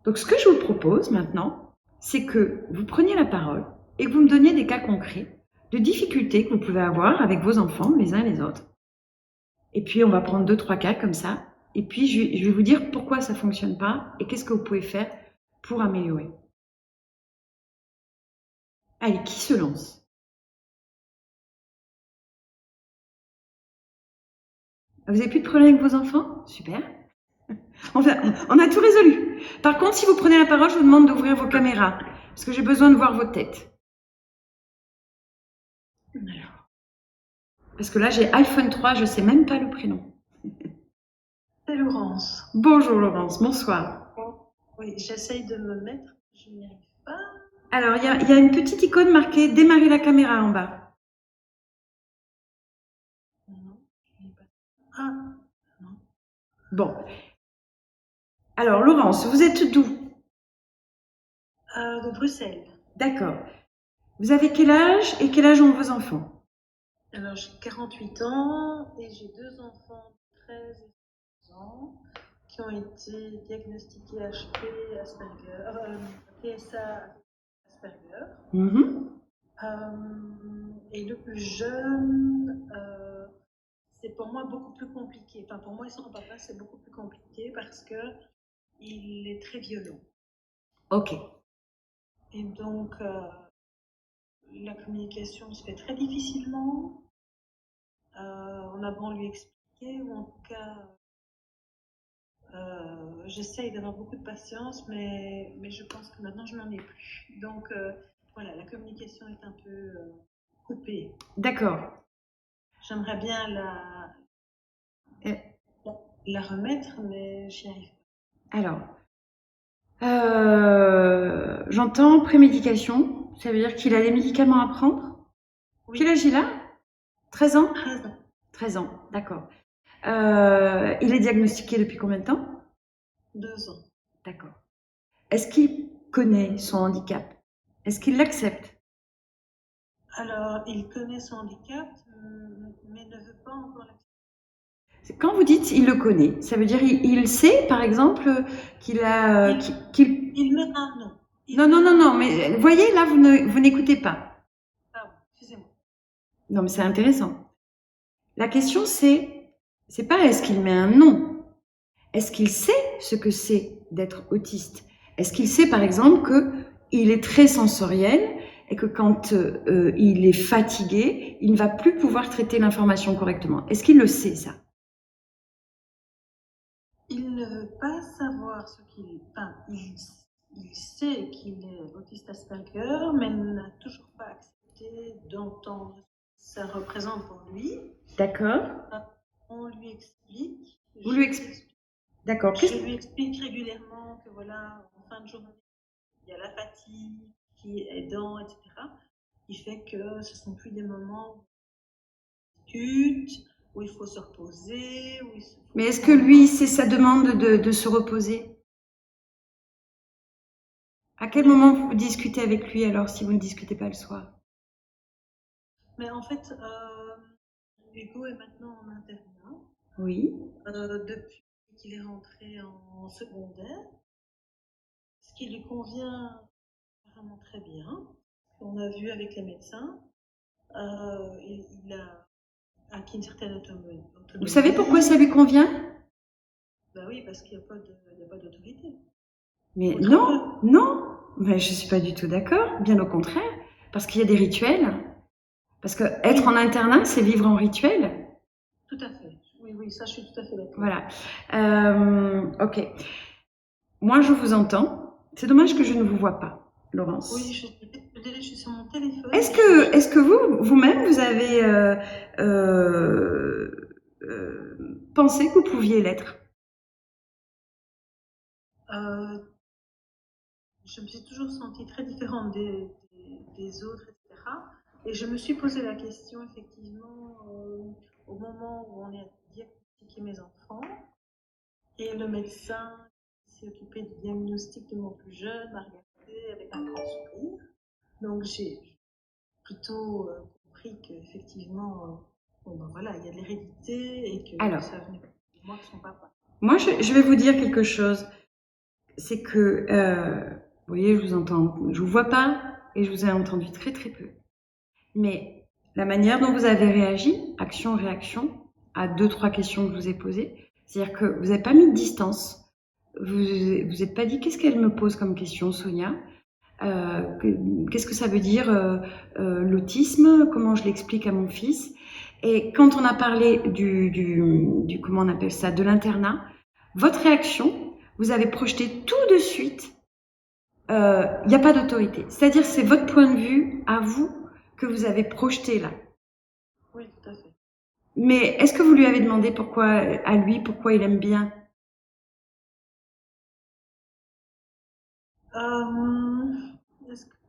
Donc ce que je vous propose maintenant, c'est que vous preniez la parole et que vous me donniez des cas concrets de difficultés que vous pouvez avoir avec vos enfants, les uns et les autres. Et puis on va prendre 2-3 cas comme ça. Et puis je vais vous dire pourquoi ça ne fonctionne pas et qu'est-ce que vous pouvez faire pour améliorer. Allez, qui se lance? Vous n'avez plus de problème avec vos enfants? Super. Enfin, on a tout résolu. Par contre, si vous prenez la parole, je vous demande d'ouvrir vos caméras, parce que j'ai besoin de voir vos têtes. Alors, parce que là, j'ai iPhone 3, je ne sais même pas le prénom. C'est Laurence. Bonjour Laurence, bonsoir. Oui, j'essaye de me mettre, je n'y arrive pas. Alors, il y a une petite icône marquée « Démarrer la caméra » en bas. Non, je n'ai pas. Ah, non. Bon. Alors, Laurence, vous êtes d'où? De Bruxelles. D'accord. Vous avez quel âge et quel âge ont vos enfants? Alors, j'ai 48 ans et j'ai 2 enfants de 13 et 12 ans qui ont été diagnostiqués HP, Asperger, TSA Asperger. Et le plus jeune, c'est pour moi beaucoup plus compliqué. Enfin, pour moi et son papa, c'est beaucoup plus compliqué parce que il est très violent. Ok. Et donc, la communication se fait très difficilement. On a beau lui expliquer, ou en tout cas, j'essaye d'avoir beaucoup de patience, mais je pense que maintenant, je n'en ai plus. Donc, voilà, la communication est un peu coupée. D'accord. J'aimerais bien la remettre, mais j'y arrive pas. Alors, j'entends prémédication. Ça veut dire qu'il a des médicaments à prendre? Oui. Quel âge il a? 13 ans? 13 ans. 13 ans, d'accord. Il est diagnostiqué depuis combien de temps? 2 ans. D'accord. Est-ce qu'il connaît son handicap? Est-ce qu'il l'accepte? Alors, il connaît son handicap, mais ne veut pas encore l'accepter. Quand vous dites il le connaît, ça veut dire il sait, par exemple, qu'il a... Il met un nom. Non, mais vous voyez, là, vous n'écoutez pas. Pardon, excusez-moi. Non, mais c'est intéressant. La question, c'est pas est-ce qu'il met un nom? Est-ce qu'il sait ce que c'est d'être autiste? Est-ce qu'il sait, par exemple, qu'il est très sensoriel et que quand il est fatigué, il ne va plus pouvoir traiter l'information correctement? Est-ce qu'il le sait, ça? Il ne veut pas savoir ce qu'il... Enfin, il sait qu'il est autiste Asperger, mais il n'a toujours pas accepté d'entendre ce que ça représente pour lui. D'accord. On lui explique. Vous lui expliquez. D'accord. Je lui explique régulièrement que voilà, en fin de journée, il y a la fatigue qui est aidant, etc. Qui fait que ce ne sont plus des moments où on discute, où il faut se reposer. Mais est-ce que lui, c'est sa demande de se reposer? À quel moment vous discutez avec lui alors, si vous ne discutez pas le soir? Mais en fait, Hugo est maintenant en internat. Oui. Depuis qu'il est rentré en secondaire. Ce qui lui convient vraiment très bien. On a vu avec les médecins. Il a acquis une certaine autonomie. Vous savez pourquoi ça lui convient? Bah oui, parce qu'il n'y a pas d'autorité. Mais non, non, mais je ne suis pas du tout d'accord, bien au contraire, parce qu'il y a des rituels. Parce que être en internat, c'est vivre en rituel. Tout à fait. Oui, ça, je suis tout à fait d'accord. Voilà. Ok. Moi, je vous entends. C'est dommage que je ne vous vois pas, Laurence. Oui, je suis sur mon téléphone. Est-ce que vous-même, vous avez pensé que vous pouviez l'être? Je me suis toujours sentie très différente des autres, etc. Et je me suis posé la question, effectivement, au moment où on est diagnostiqué mes enfants. Et le médecin qui s'est occupé du diagnostic de mon plus jeune m'a regardé avec un grand sourire. Donc j'ai plutôt compris qu'effectivement, voilà, il y a de l'hérédité et que ça venait de moi de son papa. Moi, je vais vous dire quelque chose. C'est que, vous voyez, je vous entends, je vous vois pas et je vous ai entendu très très peu. Mais la manière dont vous avez réagi, action-réaction, à 2-3 questions que je vous ai posées, c'est-à-dire que vous n'avez pas mis de distance. Vous n'êtes pas dit qu'est-ce qu'elle me pose comme question, Sonia, qu'est-ce que ça veut dire l'autisme, comment je l'explique à mon fils. Et quand on a parlé du comment on appelle ça, de l'internat, votre réaction, vous avez projeté tout de suite, il n'y a pas d'autorité. C'est-à-dire c'est votre point de vue à vous que vous avez projeté là. Oui, tout à fait. Mais est-ce que vous lui avez demandé pourquoi il aime bien?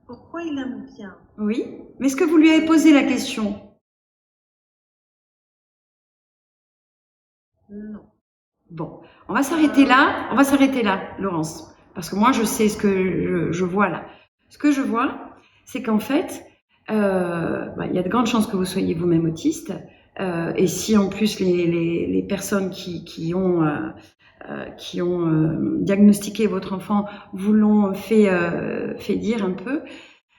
Pourquoi il aime bien? Oui. Mais est-ce que vous lui avez posé la question? Non. Bon, on va s'arrêter là, Laurence. Parce que moi, je sais ce que je vois là. Ce que je vois, c'est qu'en fait, il y a de grandes chances que vous soyez vous-même autiste. Et si en plus les personnes qui ont diagnostiqué votre enfant vous l'ont fait dire un peu,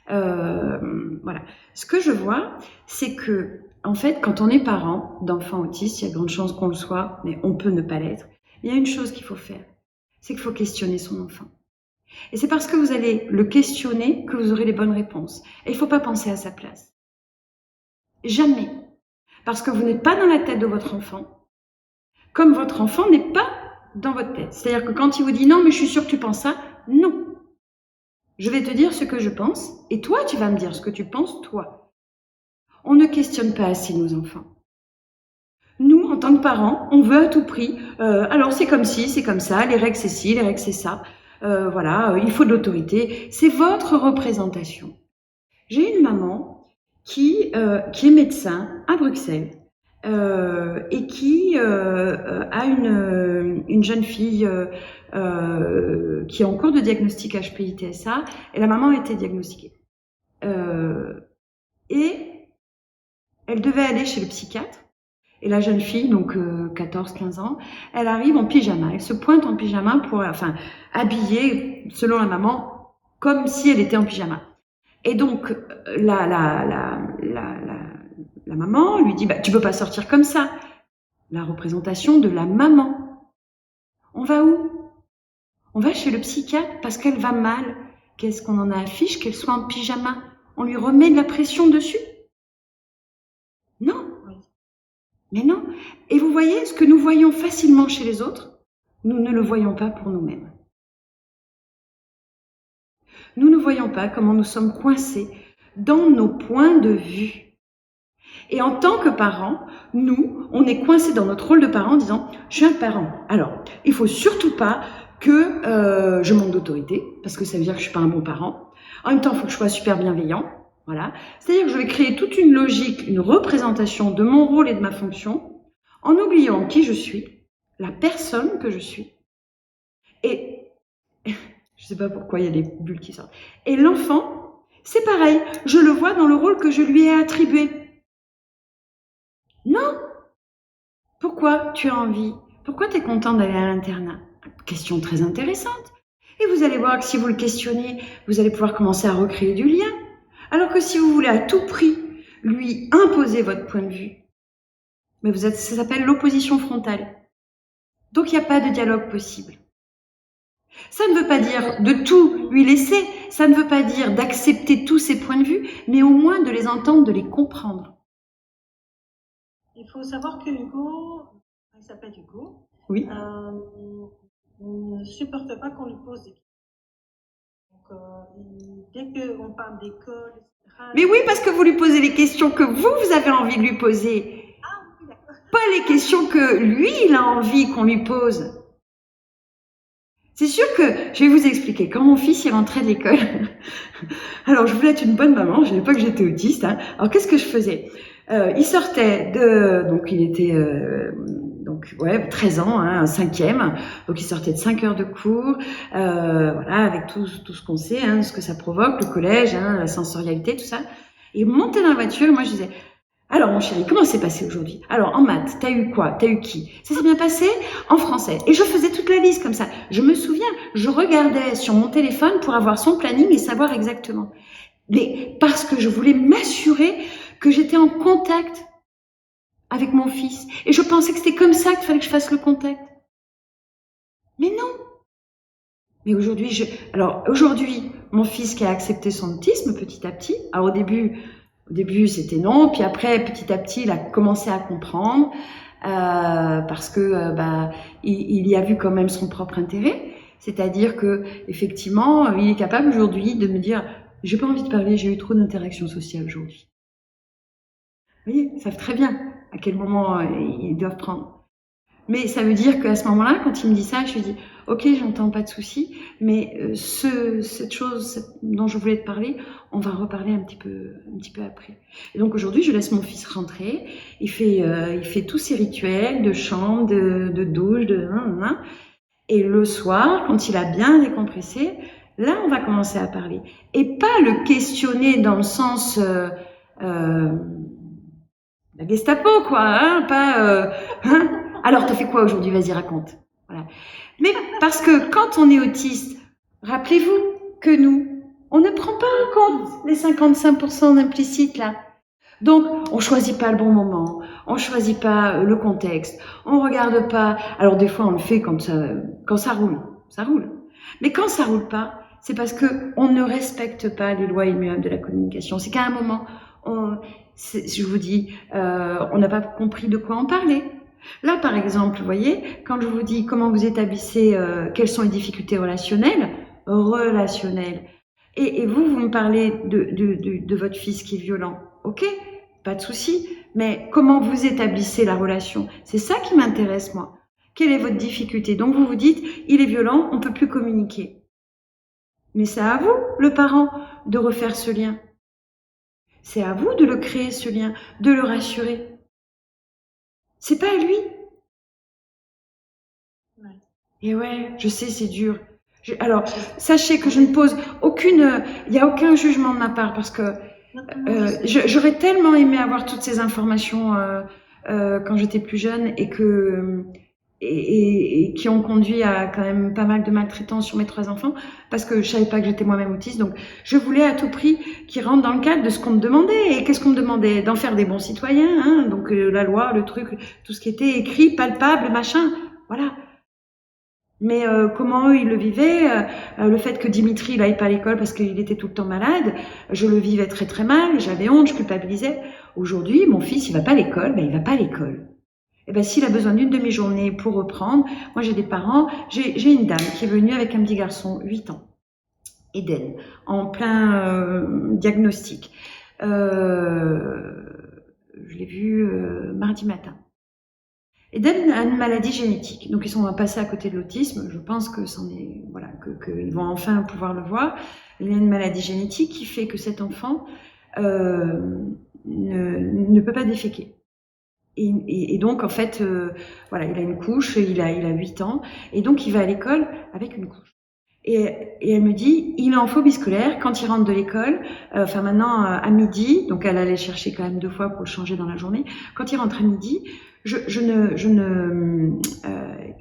voilà. Ce que je vois, c'est que en fait, quand on est parent d'enfants autistes, il y a de grandes chances qu'on le soit, mais on peut ne pas l'être. Il y a une chose qu'il faut faire, c'est qu'il faut questionner son enfant. Et c'est parce que vous allez le questionner que vous aurez les bonnes réponses. Et il ne faut pas penser à sa place. Jamais. Parce que vous n'êtes pas dans la tête de votre enfant, comme votre enfant n'est pas dans votre tête. C'est-à-dire que quand il vous dit non, mais je suis sûre que tu penses ça, non. Je vais te dire ce que je pense, et toi, tu vas me dire ce que tu penses, toi. On ne questionne pas assez nos enfants. Nous, en tant que parents, on veut à tout prix, alors c'est comme ci, c'est comme ça, les règles c'est ci, les règles c'est ça, voilà, il faut de l'autorité, c'est votre représentation. J'ai une maman qui est médecin à Bruxelles et qui a une jeune fille qui est en cours de diagnostic HPI-TSA et la maman a été diagnostiquée. Et elle devait aller chez le psychiatre. Et la jeune fille, donc 14-15 ans, elle arrive en pyjama. Elle se pointe en pyjama habillée, selon la maman, comme si elle était en pyjama. Et donc, la maman lui dit, bah, tu peux pas sortir comme ça. La représentation de la maman. On va où? On va chez le psychiatre parce qu'elle va mal. Qu'est-ce qu'on en affiche qu'elle soit en pyjama? On lui remet de la pression dessus? Non. Mais non. Et vous voyez, ce que nous voyons facilement chez les autres, nous ne le voyons pas pour nous-mêmes. Nous ne voyons pas comment nous sommes coincés dans nos points de vue. Et en tant que parents, nous, on est coincés dans notre rôle de parent en disant « je suis un parent, alors il faut surtout pas que je manque d'autorité, parce que ça veut dire que je suis pas un bon parent. En même temps, il faut que je sois super bienveillant. » Voilà. C'est-à-dire que je vais créer toute une logique, une représentation de mon rôle et de ma fonction, en oubliant qui je suis, la personne que je suis. Et je sais pas pourquoi il y a des bulles qui sortent. Et l'enfant, c'est pareil, je le vois dans le rôle que je lui ai attribué. Non. Pourquoi tu as envie? Pourquoi tu es content d'aller à l'internat? Question très intéressante. Et vous allez voir que si vous le questionnez, vous allez pouvoir commencer à recréer du lien. Alors que si vous voulez à tout prix lui imposer votre point de vue, mais ça s'appelle l'opposition frontale. Donc il n'y a pas de dialogue possible. Ça ne veut pas dire de tout lui laisser, ça ne veut pas dire d'accepter tous ses points de vue, mais au moins de les entendre, de les comprendre. Il faut savoir que Hugo, il s'appelle Hugo, oui. Ne supporte pas qu'on lui pose des questions. Donc, dès qu'on parle d'école, etc. Mais oui, parce que vous lui posez les questions que vous avez envie de lui poser. Ah oui, d'accord. Pas les questions que lui, il a envie qu'on lui pose. C'est sûr que, je vais vous expliquer, quand mon fils il rentrait de l'école, alors je voulais être une bonne maman, je savais pas que j'étais autiste, hein. Alors qu'est-ce que je faisais? Il sortait donc il était 13 ans, hein, un 5e, donc il sortait de 5 heures de cours, voilà, avec tout ce qu'on sait, hein, ce que ça provoque, le collège, hein, la sensorialité, tout ça. Et il montait dans la voiture, et moi je disais, alors mon chéri, comment c'est passé aujourd'hui? Alors en maths, t'as eu quoi? T'as eu qui? Ça s'est bien passé? En français. Et je faisais toute la liste comme ça. Je me souviens, je regardais sur mon téléphone pour avoir son planning et savoir exactement. Mais parce que je voulais m'assurer que j'étais en contact avec mon fils. Et je pensais que c'était comme ça qu'il fallait que je fasse le contact. Mais non. Mais aujourd'hui, aujourd'hui, mon fils qui a accepté son autisme petit à petit, alors au début, c'était non, puis après, petit à petit, il a commencé à comprendre parce que il y a vu quand même son propre intérêt. C'est-à-dire que effectivement, il est capable aujourd'hui de me dire, j'ai pas envie de parler, j'ai eu trop d'interactions sociales aujourd'hui. Vous voyez, ils savent très bien à quel moment ils doivent prendre. Mais ça veut dire qu'à ce moment-là, quand il me dit ça, je lui dis « Ok, j'entends, pas de souci, mais cette chose dont je voulais te parler, on va reparler un petit peu après. » Et donc aujourd'hui, je laisse mon fils rentrer, il fait tous ses rituels de chambre, de douche, et le soir, quand il a bien décompressé, là, on va commencer à parler. Et pas le questionner dans le sens... la Gestapo, quoi, hein, pas... Alors, t'as fait quoi aujourd'hui? Vas-y, raconte. Voilà. Mais parce que quand on est autiste, rappelez-vous que nous, on ne prend pas en compte les 55% d'implicites, là. Donc, on choisit pas le bon moment, on choisit pas le contexte, on regarde pas... Alors, des fois, on le fait quand ça roule, ça roule. Mais quand ça roule pas, c'est parce que on ne respecte pas les lois immuables de la communication. C'est qu'à un moment, je vous dis, on n'a pas compris de quoi en parler. Là, par exemple, vous voyez, quand je vous dis comment vous établissez, quelles sont les difficultés relationnelles, et vous me parlez de votre fils qui est violent, ok, pas de souci, mais comment vous établissez la relation? C'est ça qui m'intéresse, moi. Quelle est votre difficulté? Donc vous vous dites, il est violent, on ne peut plus communiquer. Mais c'est à vous, le parent, de refaire ce lien. C'est à vous de le créer, ce lien, de le rassurer. C'est pas à lui. Ouais. Et ouais, je sais, c'est dur. Alors, sachez que je ne pose aucune... Il n'y a aucun jugement de ma part parce que j'aurais tellement aimé avoir toutes ces informations quand j'étais plus jeune et qui ont conduit à quand même pas mal de maltraitance sur mes 3 enfants parce que je savais pas que j'étais moi-même autiste. Donc, je voulais à tout prix qu'ils rentrent dans le cadre de ce qu'on me demandait. Et qu'est-ce qu'on me demandait? D'en faire des bons citoyens, hein, donc la loi, le truc, tout ce qui était écrit, palpable, machin, voilà. Mais comment eux, ils le vivaient, le fait que Dimitri il aille pas à l'école parce qu'il était tout le temps malade, je le vivais très très mal, j'avais honte, je culpabilisais. Aujourd'hui, mon fils, il va pas à l'école, ben il va pas à l'école. Et ben s'il a besoin d'une demi-journée pour reprendre, moi j'ai des parents, j'ai une dame qui est venue avec un petit garçon, 8 ans, Eden, en plein diagnostic. Je l'ai vu mardi matin. Eden a une maladie génétique, donc ils sont passés à côté de l'autisme. Je pense que qu'ils vont enfin pouvoir le voir. Il a une maladie génétique qui fait que cet enfant ne peut pas déféquer. Et donc en fait, il a une couche, il a 8 ans, et donc il va à l'école avec une couche. Et elle me dit, il est en phobie scolaire quand il rentre de l'école, maintenant à midi, donc elle allait chercher quand même 2 fois pour le changer dans la journée. Quand il rentre à midi,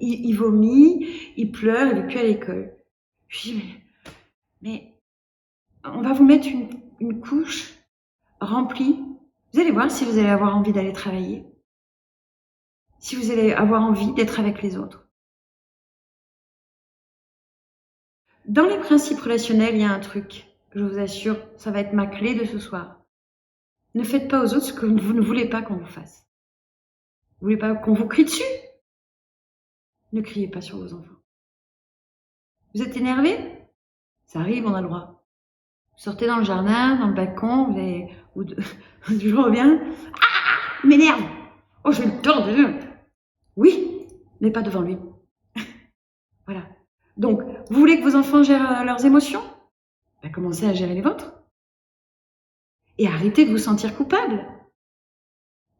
il vomit, il pleure, il ne veut plus à l'école. Je dis, mais on va vous mettre une couche remplie. Vous allez voir si vous allez avoir envie d'aller travailler, si vous allez avoir envie d'être avec les autres. Dans les principes relationnels, il y a un truc, je vous assure, ça va être ma clé de ce soir. Ne faites pas aux autres ce que vous ne voulez pas qu'on vous fasse. Vous voulez pas qu'on vous crie dessus? Ne criez pas sur vos enfants. Vous êtes énervé? Ça arrive, on a le droit. Vous sortez dans le jardin, dans le balcon, du jour au vient. Ah! Il m'énerve! Oh, je vais le tordre! Oui, mais pas devant lui. Voilà. Donc, vous voulez que vos enfants gèrent leurs émotions? Commencez à gérer les vôtres. Et arrêtez de vous sentir coupable.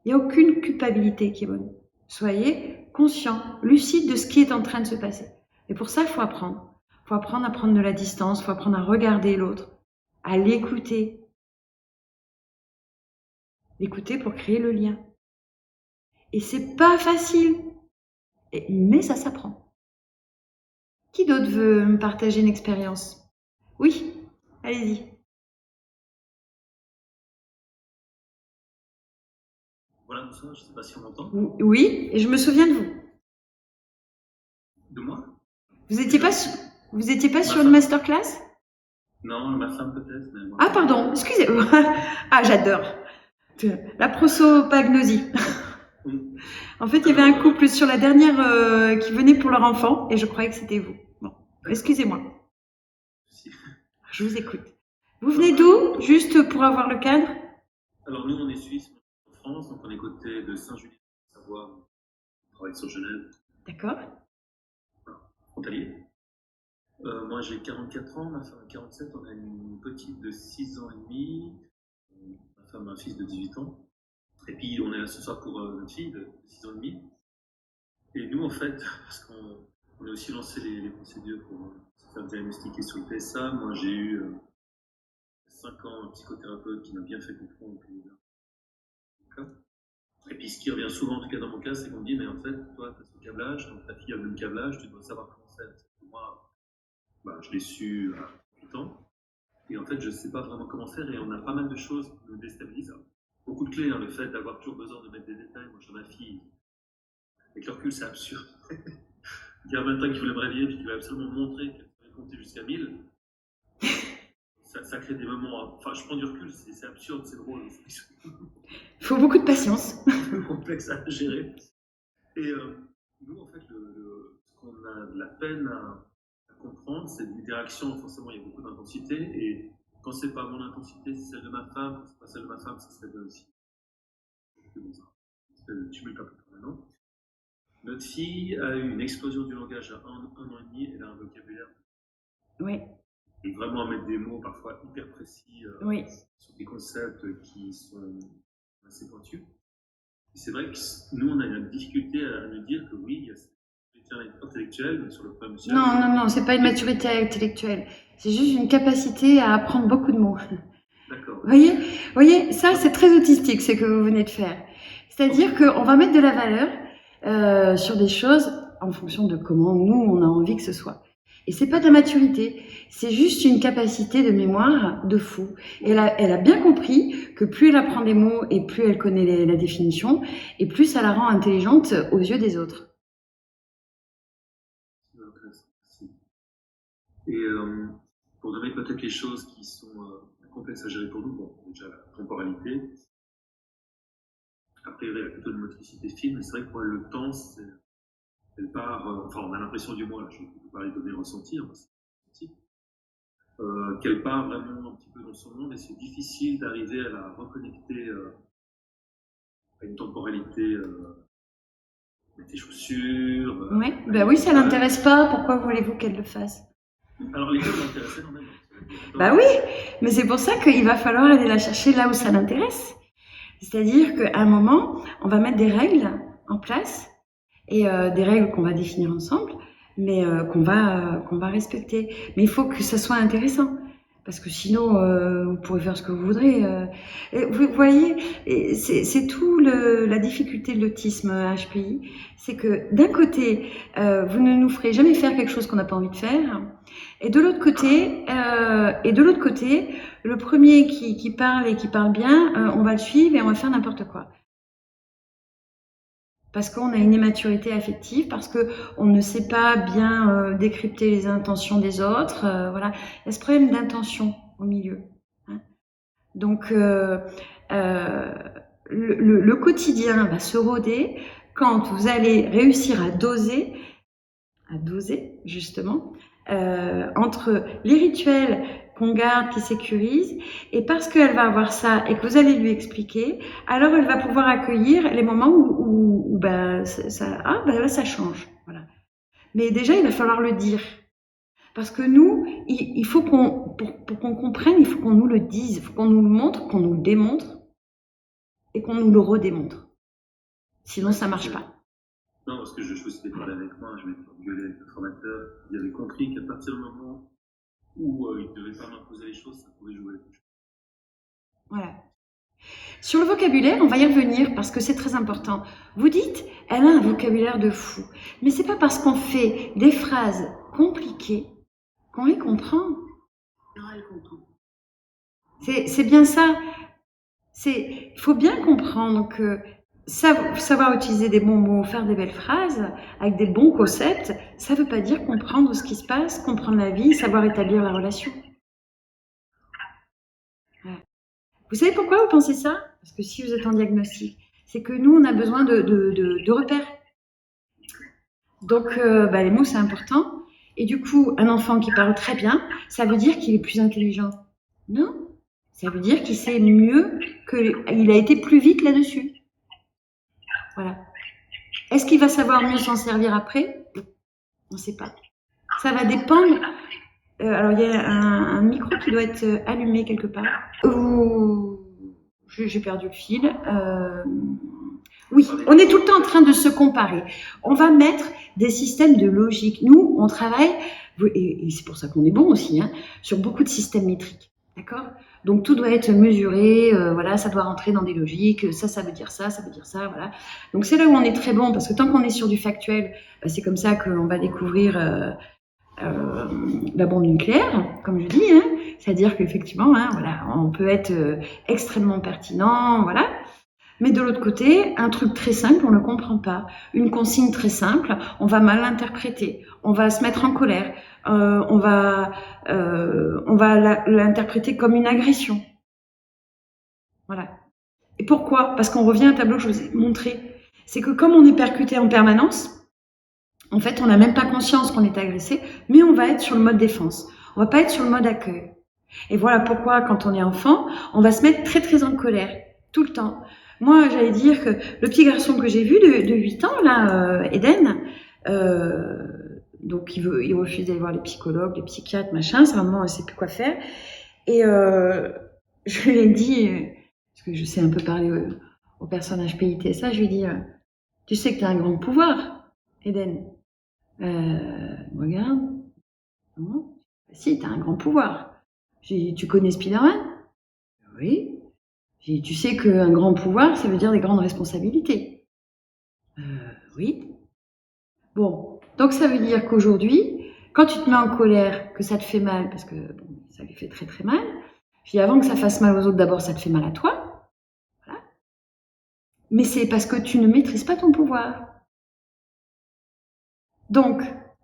Il n'y a aucune culpabilité qui est bonne. Soyez conscient, lucide de ce qui est en train de se passer. Et pour ça, il faut apprendre. Il faut apprendre à prendre de la distance, il faut apprendre à regarder l'autre, à l'écouter. L'écouter pour créer le lien. Et c'est pas facile, mais ça s'apprend. Qui d'autre veut me partager une expérience? Oui, allez-y. Voilà, bonsoir, je ne sais pas si on m'entend. Oui, et je me souviens de vous. De moi? Vous étiez pas sur une masterclass? Non, ma femme peut-être. Mais moi... Ah pardon, excusez-moi. Ah, j'adore. La prosopagnosie. En fait, il y avait un couple sur la dernière qui venait pour leur enfant et je croyais que c'était vous. Bon, excusez-moi. Je vous écoute. Vous venez d'où, juste pour avoir le cadre? Alors nous, on est suisse, en France, donc on est côté de Saint-Julien, Savoie, on travaille sur Genève. D'accord. Frontalier. Moi, j'ai 44 ans, ma femme a 47, on a une petite de 6 ans et demi, ma femme a un fils de 18 ans. Et puis, on est là ce soir pour notre fille de 6 ans et demi. Et nous, en fait, parce qu'on a aussi lancé les procédures pour se faire diagnostiquer sur le PSA, moi, j'ai eu 5 ans un psychothérapeute qui m'a bien fait comprendre que... Et puis, ce qui revient souvent, en tout cas dans mon cas, c'est qu'on me dit, mais en fait, toi, tu as ce câblage, donc ta fille a le même câblage, tu dois savoir comment c'est. Moi, je l'ai su à 8 ans. Et en fait, je ne sais pas vraiment comment faire et on a pas mal de choses qui me déstabilisent. Beaucoup de clés, le fait d'avoir toujours besoin de mettre des détails. Moi, j'ai ma fille, avec le recul, c'est absurde. Il y a un matin qui voulait me réveiller et qui voulait absolument montrer qu'elle pouvait compter jusqu'à 1000. Ça crée des moments. Enfin, je prends du recul, c'est absurde, c'est drôle. Il faut beaucoup de patience. C'est complexe à gérer. Et nous, en fait, ce qu'on a de la peine à comprendre, c'est l'interaction. Forcément, il y a beaucoup d'intensité. Et quand c'est pas mon intensité, c'est celle de ma femme. Quand c'est pas celle de ma femme, c'est celle de aussi. C'est comme ça. C'est le tumulte un peu permanent. Notre fille a eu une explosion du langage à 1 an et demi. Elle a un vocabulaire. Oui. Et vraiment à mettre des mots parfois hyper précis oui. sur des concepts qui sont assez pointus. Et c'est vrai que nous, on a une difficulté à nous dire que oui, il y a cette maturité intellectuelle, mais sur le plan émotionnel. Non, c'est pas une maturité intellectuelle. C'est juste une capacité à apprendre beaucoup de mots. D'accord. Vous voyez, ça, c'est très autistique, ce que vous venez de faire. C'est-à-dire qu'on va mettre de la valeur sur des choses en fonction de comment nous, on a envie que ce soit. Et c'est pas de la maturité, c'est juste une capacité de mémoire de fou. Et elle a bien compris que plus elle apprend des mots et plus elle connaît la définition, et plus ça la rend intelligente aux yeux des autres. Et pour donner peut-être les choses qui sont complexes à gérer pour nous, bon, déjà la temporalité, après il y a plutôt de motricité fine, mais c'est vrai que pour elle, le temps, elle part, enfin on a l'impression du moins, là, je ne peux pas les donner ressenti, qu'elle part vraiment un petit peu dans son monde et c'est difficile d'arriver à la reconnecter une temporalité avec tes chaussures. Ouais. Bah oui, ça l'intéresse pas. Pourquoi voulez-vous qu'elle le fasse? Alors l'école m'intéressait quand même. Bah oui, mais c'est pour ça qu'il va falloir aller la chercher là où ça l'intéresse. C'est-à-dire qu'à un moment, on va mettre des règles en place et des règles qu'on va définir ensemble, mais qu'on va respecter. Mais il faut que ça soit intéressant. Parce que sinon, vous pourrez faire ce que vous voudrez. Et vous voyez, et c'est tout la difficulté de l'autisme HPI. C'est que d'un côté, vous ne nous ferez jamais faire quelque chose qu'on n'a pas envie de faire. Et de l'autre côté, le premier qui parle et qui parle bien, on va le suivre et on va faire n'importe quoi. Parce qu'on a une immaturité affective, parce qu'on ne sait pas bien décrypter les intentions des autres. Voilà, il y a ce problème d'intention au milieu. Hein. Donc, le quotidien va se roder quand vous allez réussir à doser justement, entre les rituels qu'on garde, qui sécurise, et parce qu'elle va avoir ça et que vous allez lui expliquer, alors elle va pouvoir accueillir les moments où ben, là ça change. Voilà. Mais déjà, il va falloir le dire. Parce que nous, il faut pour qu'on comprenne, il faut qu'on nous le dise, il faut qu'on nous le montre, qu'on nous le démontre, et qu'on nous le redémontre. Sinon, ça marche pas. Non, parce que je faisais parler avec moi, je m'étais engueulé avec le formateur, il avait compris qu'à partir du moment où il ne devait pas m'imposer les choses, ça pouvait jouer. Voilà. Sur le vocabulaire, on va y revenir parce que c'est très important. Vous dites, elle a un vocabulaire de fou. Mais c'est pas parce qu'on fait des phrases compliquées qu'on les comprend. Non, elle comprend. C'est bien ça. Il faut bien comprendre que savoir utiliser des bons mots, faire des belles phrases avec des bons concepts, ça ne veut pas dire comprendre ce qui se passe, comprendre la vie, savoir établir la relation. Ouais. Vous savez pourquoi vous pensez ça? Parce que si vous êtes en diagnostic, c'est que nous, on a besoin de repères. Donc, les mots, c'est important. Et du coup, un enfant qui parle très bien, ça veut dire qu'il est plus intelligent. Non, ça veut dire qu'il sait mieux, qu'il a été plus vite là-dessus. Voilà. Est-ce qu'il va savoir mieux s'en servir après? On ne sait pas. Ça va dépendre. Alors, il y a un micro qui doit être allumé quelque part. J'ai perdu le fil. Oui, on est tout le temps en train de se comparer. On va mettre des systèmes de logique. Nous, on travaille, et c'est pour ça qu'on est bon aussi, hein, sur beaucoup de systèmes métriques. D'accord? Donc tout doit être mesuré, voilà, ça doit rentrer dans des logiques, ça veut dire ça veut dire ça, voilà. Donc c'est là où on est très bon, parce que tant qu'on est sur du factuel, c'est comme ça qu'on va découvrir la bombe nucléaire, comme je dis, hein. C'est-à-dire qu'effectivement, hein, voilà, on peut être extrêmement pertinent, voilà. Mais de l'autre côté, un truc très simple, on ne le comprend pas. Une consigne très simple, on va mal l'interpréter, on va se mettre en colère, on va l'interpréter comme une agression. Voilà. Et pourquoi? Parce qu'on revient à un tableau que je vous ai montré. C'est que comme on est percuté en permanence, en fait, on n'a même pas conscience qu'on est agressé, mais on va être sur le mode défense. On va pas être sur le mode accueil. Et voilà pourquoi, quand on est enfant, on va se mettre très très en colère, tout le temps. Moi, j'allais dire que le petit garçon que j'ai vu de 8 ans, là, Eden, donc il refuse d'aller voir les psychologues, les psychiatres, machin, sa maman, elle sait plus quoi faire. Et je lui ai dit, parce que je sais un peu parler aux personnes HPI TSA, je lui ai dit, tu sais que tu as un grand pouvoir, Eden. Regarde. Non. Si, tu as un grand pouvoir. J'ai dit, tu connais Spider-Man? Oui. J'ai dit, tu sais qu'un grand pouvoir, ça veut dire des grandes responsabilités. Oui. Bon, donc ça veut dire qu'aujourd'hui, quand tu te mets en colère, que ça te fait mal, parce que bon, ça lui fait très très mal, puis avant que ça fasse mal aux autres, d'abord ça te fait mal à toi. Voilà. Mais c'est parce que tu ne maîtrises pas ton pouvoir. Donc,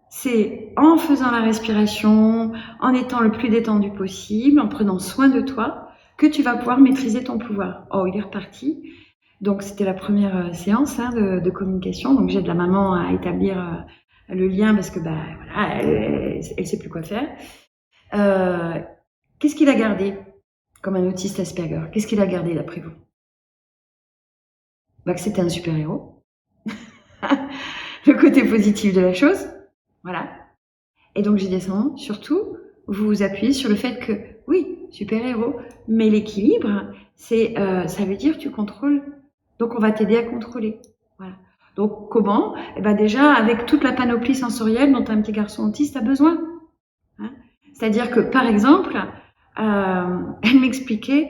c'est en faisant la respiration, en étant le plus détendu possible, en prenant soin de toi, que tu vas pouvoir maîtriser ton pouvoir. Oh, il est reparti. Donc, c'était la première séance de communication. Donc, j'aide la maman à établir le lien parce que, voilà, elle sait plus quoi faire. Qu'est-ce qu'il a gardé comme un autiste Asperger? Qu'est-ce qu'il a gardé d'après vous? bah, que c'était un super-héros. Le côté positif de la chose. Voilà. Et donc j'ai descendu, surtout, vous vous appuyez sur le fait que, oui, super-héros, mais l'équilibre, ça veut dire que tu contrôles. Donc on va t'aider à contrôler. Voilà. Donc comment? Eh ben déjà avec toute la panoplie sensorielle dont un petit garçon autiste a besoin. Hein. C'est-à-dire que par exemple, elle m'expliquait,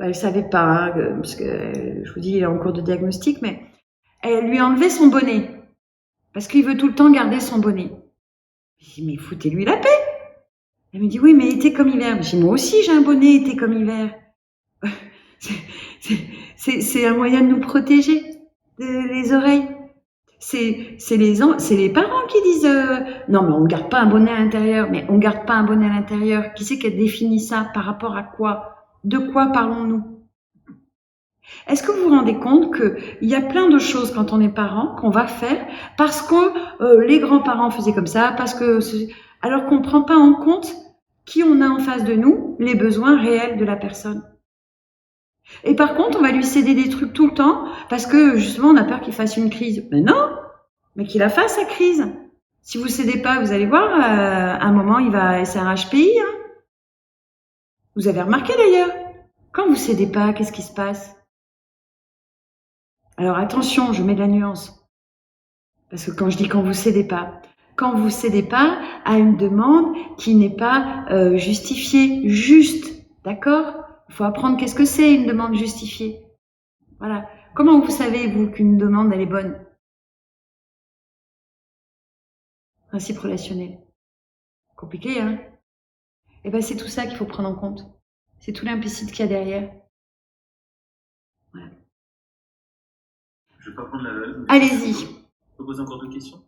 elle savait pas, parce que je vous dis il est en cours de diagnostic, mais elle lui a enlevé son bonnet parce qu'il veut tout le temps garder son bonnet. Je dis mais foutez-lui la paix. Elle me dit oui mais été comme hiver. Je dis moi aussi j'ai un bonnet été comme hiver. C'est un moyen de nous protéger les oreilles. C'est les parents qui disent non mais on ne garde pas un bonnet à l'intérieur. Mais on ne garde pas un bonnet à l'intérieur. Qui c'est qui a défini ça? Par rapport à quoi? De quoi parlons-nous? Est-ce que vous vous rendez compte qu'il y a plein de choses quand on est parent qu'on va faire parce que les grands-parents faisaient comme ça, alors qu'on ne prend pas en compte qui on a en face de nous, les besoins réels de la personne. Et par contre, on va lui céder des trucs tout le temps parce que justement, on a peur qu'il fasse une crise. Mais non, mais qu'il la fasse, sa crise. Si vous cédez pas, vous allez voir, à un moment, c'est un HPI. Hein. Vous avez remarqué d'ailleurs, quand vous cédez pas, qu'est-ce qui se passe? Alors attention, je mets de la nuance. Parce que quand je dis quand vous cédez pas à une demande qui n'est pas justifiée, juste, d'accord? Il faut apprendre qu'est-ce que c'est une demande justifiée. Voilà. Comment vous savez, vous, qu'une demande, elle est bonne? Principe relationnel. Compliqué, hein? Eh ben, c'est tout ça qu'il faut prendre en compte. C'est tout l'implicite qu'il y a derrière. Voilà. Je vais pas prendre la... Allez-y. Je peux poser encore 2 questions?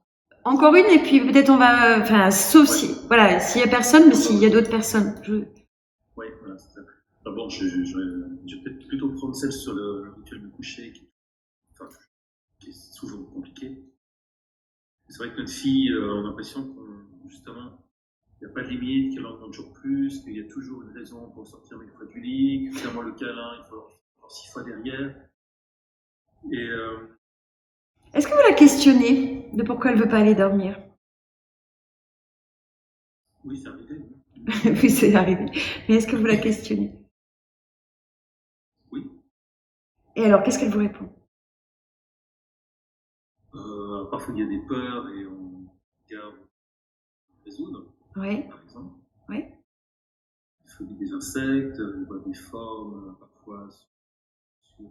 Encore une, et puis peut-être on va... Enfin, sauf si... Voilà, s'il y a personne, mais s'il y a d'autres personnes. Oui, voilà, c'est ça. D'abord, je vais peut-être plutôt prendre celle sur le rituel de coucher, qui est souvent compliqué. C'est vrai que notre fille, on a l'impression justement, il n'y a pas de limite, qu'elle en demande toujours plus, qu'il y a toujours une raison pour sortir une fois du lit, que finalement le câlin, il faut avoir 6 fois derrière. Et est-ce que vous la questionnez de pourquoi elle ne veut pas aller dormir? oui, c'est arrivé. Oui, c'est arrivé. Mais est-ce que vous la questionnez? Oui. Et alors, qu'est-ce qu'elle vous répond? Parfois, il y a des peurs et on garde résoudre, Oui. par exemple. Oui. Il phobie des insectes, elle voit des formes, parfois sur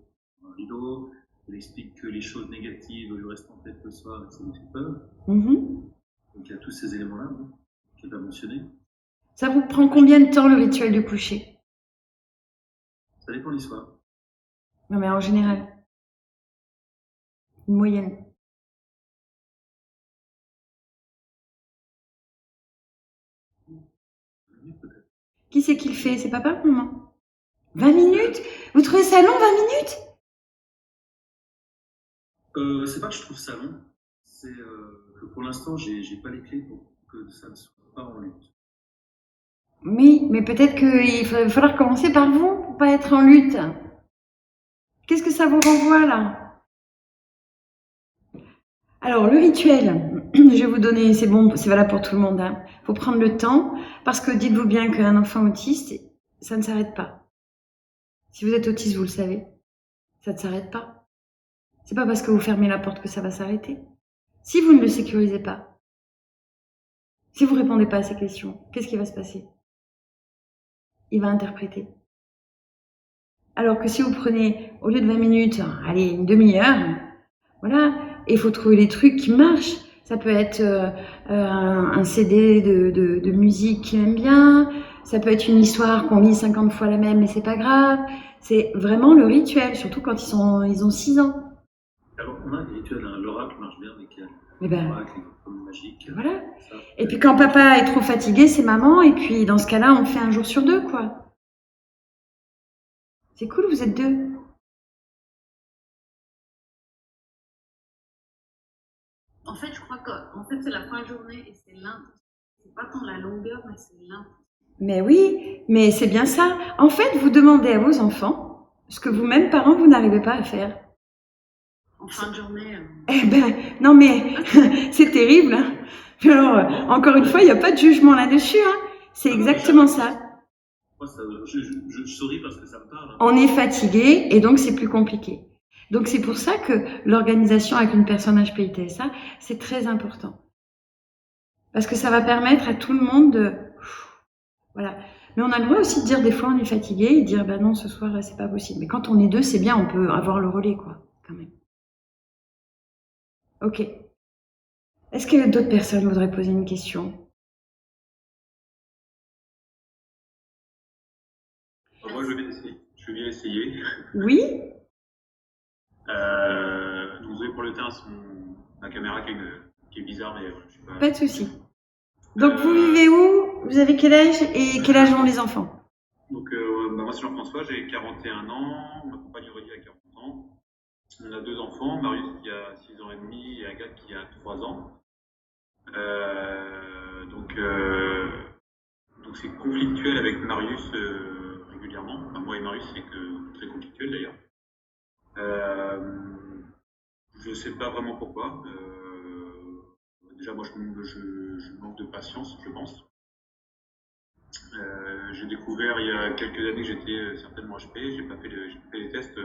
un rideau. Elle explique que les choses négatives lui restent en tête le soir et que ça lui fait peur. Mm-hmm. Donc il y a tous ces éléments-là qu'elle va mentionner. Ça vous prend combien de temps le rituel du coucher? Ça dépend de l'histoire. Non, mais en général. Une moyenne. Peut-être. Qui c'est qui le fait? C'est papa ou maman? 20 minutes? Vous trouvez ça long, 20 minutes? C'est pas que je trouve ça long, c'est que pour l'instant, j'ai pas les clés pour que ça ne soit pas en lutte. Oui, mais peut-être qu'il va falloir commencer par vous pour pas être en lutte. Qu'est-ce que ça vous renvoie là? Alors le rituel, je vais vous donner, c'est bon, c'est valable pour tout le monde. Hein. Faut prendre le temps parce que dites-vous bien qu'un enfant autiste, ça ne s'arrête pas. Si vous êtes autiste, vous le savez, ça ne s'arrête pas. C'est pas parce que vous fermez la porte que ça va s'arrêter. Si vous ne le sécurisez pas, si vous répondez pas à ces questions, qu'est-ce qui va se passer? Il va interpréter. Alors que si vous prenez, au lieu de 20 minutes, allez, une demi-heure, voilà, et il faut trouver les trucs qui marchent. Ça peut être un CD de musique qu'il aime bien, ça peut être une histoire qu'on lit 50 fois la même, mais c'est pas grave. C'est vraiment le rituel, surtout quand ils ont 6 ans. Alors, on a des rituels, hein. L'oracle marche bien avec l'oracle, les formules magiques. Voilà. Ça. Et puis quand papa est trop fatigué, c'est maman, et puis dans ce cas-là, on fait un jour sur 2, quoi. C'est cool, vous êtes 2. En fait, je crois que c'est la fin de journée et c'est l'intensité. C'est pas tant la longueur, mais c'est l'intensité. Mais oui, mais c'est bien ça. En fait, vous demandez à vos enfants ce que vous-même, parents, vous n'arrivez pas à faire. en fin de journée. Eh ben, non mais c'est terrible. Hein. Alors, encore une fois, il n'y a pas de jugement là-dessus. Hein. C'est Ah non, mais exactement ça. Moi, je souris parce que ça me parle. Hein. On est fatigué et donc c'est plus compliqué. Donc c'est pour ça que l'organisation avec une personne HPI-TSA, c'est très important. Parce que ça va permettre à tout le monde de... Voilà. Mais on a le droit aussi de dire des fois on est fatigué et de dire bah non ce soir là c'est pas possible. Mais quand on est deux c'est bien, on peut avoir le relais quoi, quand même. Ok. Est-ce que d'autres personnes voudraient poser une question? Moi, je vais bien essayer. Oui? Donc, désolé pour le teint, c'est ma caméra qui est bizarre, mais je suis pas. Pas de souci. Donc vous vivez où? Vous avez quel âge et quel âge ont les enfants? Donc, moi, c'est Jean-François, j'ai 41 ans, ma compagne Aurélie a 40 ans. On a 2 enfants, Marius qui a 6 ans et demi et Agathe qui a 3 ans. Donc c'est conflictuel avec Marius régulièrement. Enfin, moi et Marius, c'est très conflictuel d'ailleurs. Je sais pas vraiment pourquoi. Déjà, moi, je manque de patience, je pense. J'ai découvert il y a quelques années que j'étais certainement HP. J'ai pas fait les tests.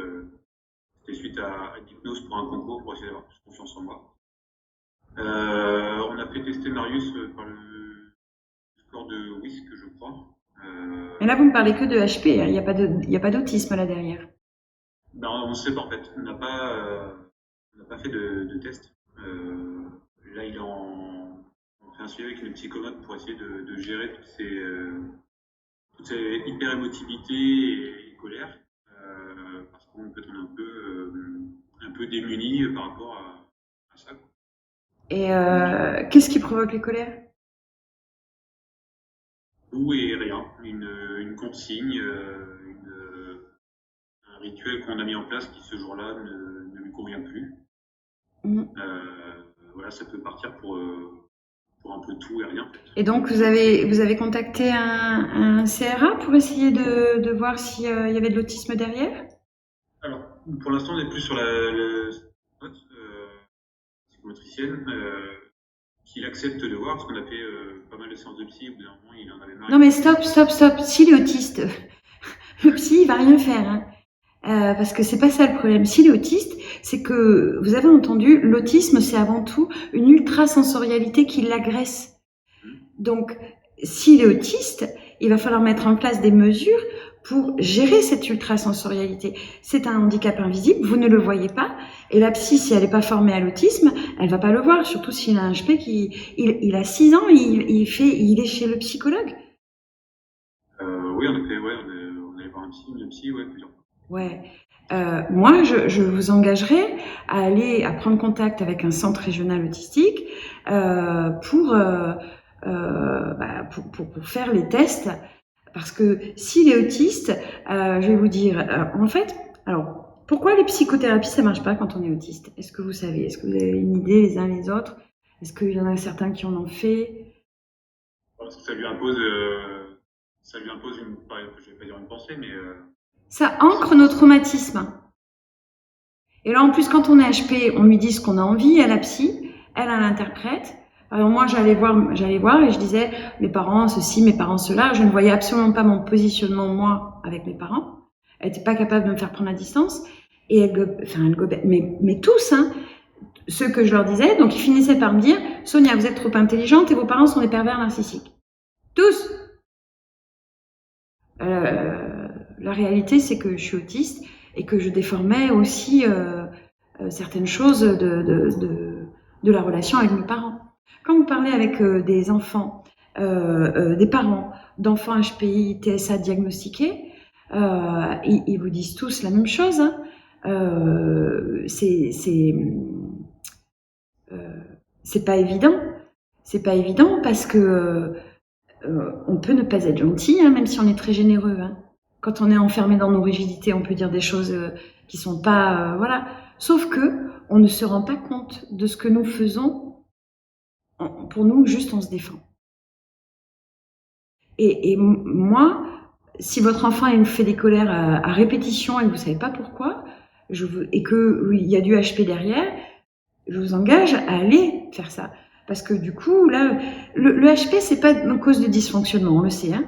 C'était suite à l'hypnose pour un concours pour essayer d'avoir plus confiance en moi. On a fait tester Marius par le score de WISC, je crois. Et là vous me parlez que de HP, hein. Il n'y a pas d'autisme là derrière. Ben, on ne sait pas en fait. On n'a pas fait de test. Là, on fait un suivi avec une psychologue pour essayer de gérer toute ces hyper-émotivité et colère. Parce qu'en fait, on est un peu démunis par rapport à ça. Quoi. Et qu'est-ce qui provoque les colères? Tout et rien. Une consigne, un rituel qu'on a mis en place qui ce jour-là ne lui convient plus. Voilà, ça peut partir pour un peu tout et rien. Et donc vous avez contacté un CRA pour essayer de voir s'il y avait de l'autisme derrière? Alors, pour l'instant, on est plus sur la psychomotricienne qu'il accepte de voir, parce qu'on a fait pas mal de séances de psy, au bout d'un moment, il en avait marre. Non mais stop. S'il est autiste, le psy il va rien faire. Hein. Parce que c'est pas ça le problème. S'il est autiste, c'est que, vous avez entendu, l'autisme c'est avant tout une ultrasensorialité qui l'agresse. Donc, s'il est autiste, il va falloir mettre en place des mesures pour gérer cette ultrasensorialité. C'est un handicap invisible, vous ne le voyez pas, et la psy, si elle n'est pas formée à l'autisme, elle va pas le voir, surtout s'il a un HP il a 6 ans, il est chez le psychologue. Oui, en effet, ouais, on allait voir une psy, ouais, plusieurs fois. Ouais. Moi, je vous engagerais à prendre contact avec un centre régional autistique pour faire les tests. Parce que s'il est autiste, je vais vous dire, en fait, alors, pourquoi les psychothérapies, ça marche pas quand on est autiste? Est-ce que vous savez? Est-ce que vous avez une idée les uns les autres? Est-ce qu'il y en a certains qui en ont fait? Parce que ça lui impose je vais pas dire une pensée, mais ça ancre nos traumatismes. Et là, en plus, quand on est HP, on lui dit ce qu'on a envie à la psy, elle l'interprète. Alors moi, j'allais voir et je disais, mes parents ceci, mes parents cela. Je ne voyais absolument pas mon positionnement, moi, avec mes parents. Elle n'était pas capable de me faire prendre la distance. Et elle gobait, mais tous, hein, ceux que je leur disais, donc ils finissaient par me dire, Sonia, vous êtes trop intelligente et vos parents sont des pervers narcissiques. Tous. La réalité, c'est que je suis autiste et que je déformais aussi certaines choses de la relation avec mes parents. Quand vous parlez avec des enfants, des parents d'enfants HPI, TSA diagnostiqués, ils vous disent tous la même chose. Hein. C'est pas évident. C'est pas évident parce que on peut ne pas être gentil, hein, même si on est très généreux. Hein. Quand on est enfermé dans nos rigidités, on peut dire des choses qui sont pas, voilà. Sauf que on ne se rend pas compte de ce que nous faisons. Pour nous, juste on se défend. Et moi, si votre enfant il fait des colères à répétition et que vous savez pas pourquoi, et que oui, il y a du HP derrière, je vous engage à aller faire ça. Parce que du coup, là, le HP, c'est pas une cause de dysfonctionnement, on le sait. Hein.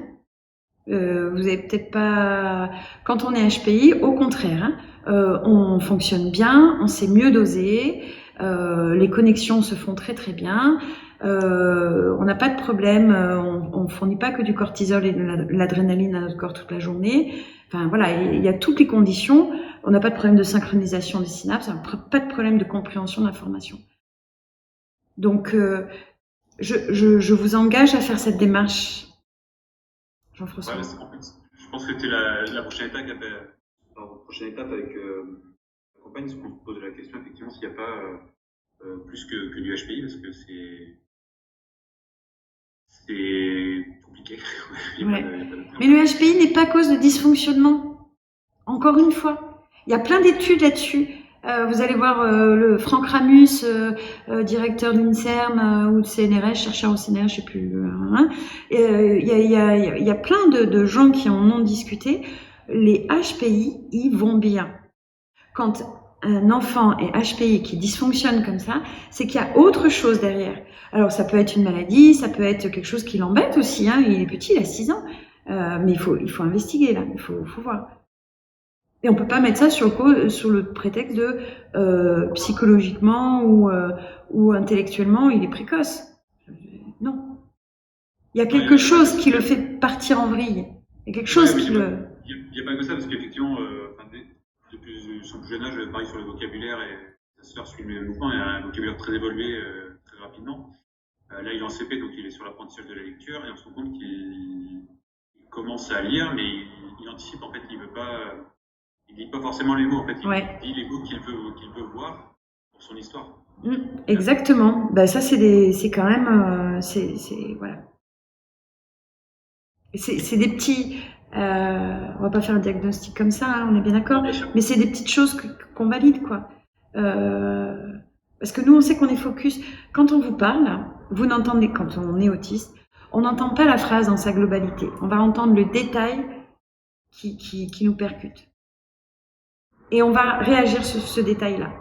Vous avez peut-être pas... Quand on est HPI, au contraire, hein, on fonctionne bien, on sait mieux doser, les connexions se font très très bien, on n'a pas de problème, on fournit pas que du cortisol et de l'adrénaline à notre corps toute la journée. Enfin voilà, il y a toutes les conditions. On n'a pas de problème de synchronisation des synapses, pas de problème de compréhension de l'information. Donc, je vous engage à faire cette démarche, Jean-François. Ouais, en fait, je pense que c'était la prochaine étape, avec la compagne, c'est qu'on se pose la question effectivement s'il n'y a pas plus que du HPI, parce que c'est compliqué. Ouais. Mais le HPI n'est pas cause de dysfonctionnement. Encore une fois, il y a plein d'études là-dessus. Vous allez voir le Franck Ramus, directeur de l'INSERM ou de CNRS, chercheur au CNRS, je sais plus. Il y a plein de gens qui en ont discuté. Les HPI, ils vont bien. Quand un enfant est HPI qui dysfonctionne comme ça, c'est qu'il y a autre chose derrière. Alors ça peut être une maladie, ça peut être quelque chose qui l'embête aussi. Hein. Il est petit, il a 6 ans. Mais il faut investiguer là, il faut voir. Et on peut pas mettre ça sur le prétexte de psychologiquement ou intellectuellement il est précoce. Non. Il y a quelque chose qui le fait partir en vrille. Il y a quelque chose qui le... Il n'y a pas que ça, parce qu'effectivement, depuis son plus jeune âge, pareil sur le vocabulaire, et sa sœur suit le même mouvement, il a un vocabulaire très évolué très rapidement. Là, il est en CP, donc il est sur l'apprentissage de la lecture, et on se rend compte qu'il commence à lire, mais il anticipe, en fait, il lit pas forcément les mots, en fait, il dit les mots qu'il veut voir pour son histoire. Exactement. Ben, ça, c'est quand même, voilà. C'est des petits, on va pas faire un diagnostic comme ça, hein, on est bien d'accord, mais c'est des petites choses qu'on valide, quoi. Parce que nous, on sait qu'on est focus. Quand on vous parle, vous n'entendez, quand on est autiste, on n'entend pas la phrase dans sa globalité. On va entendre le détail qui nous percute. Et on va réagir sur ce détail-là.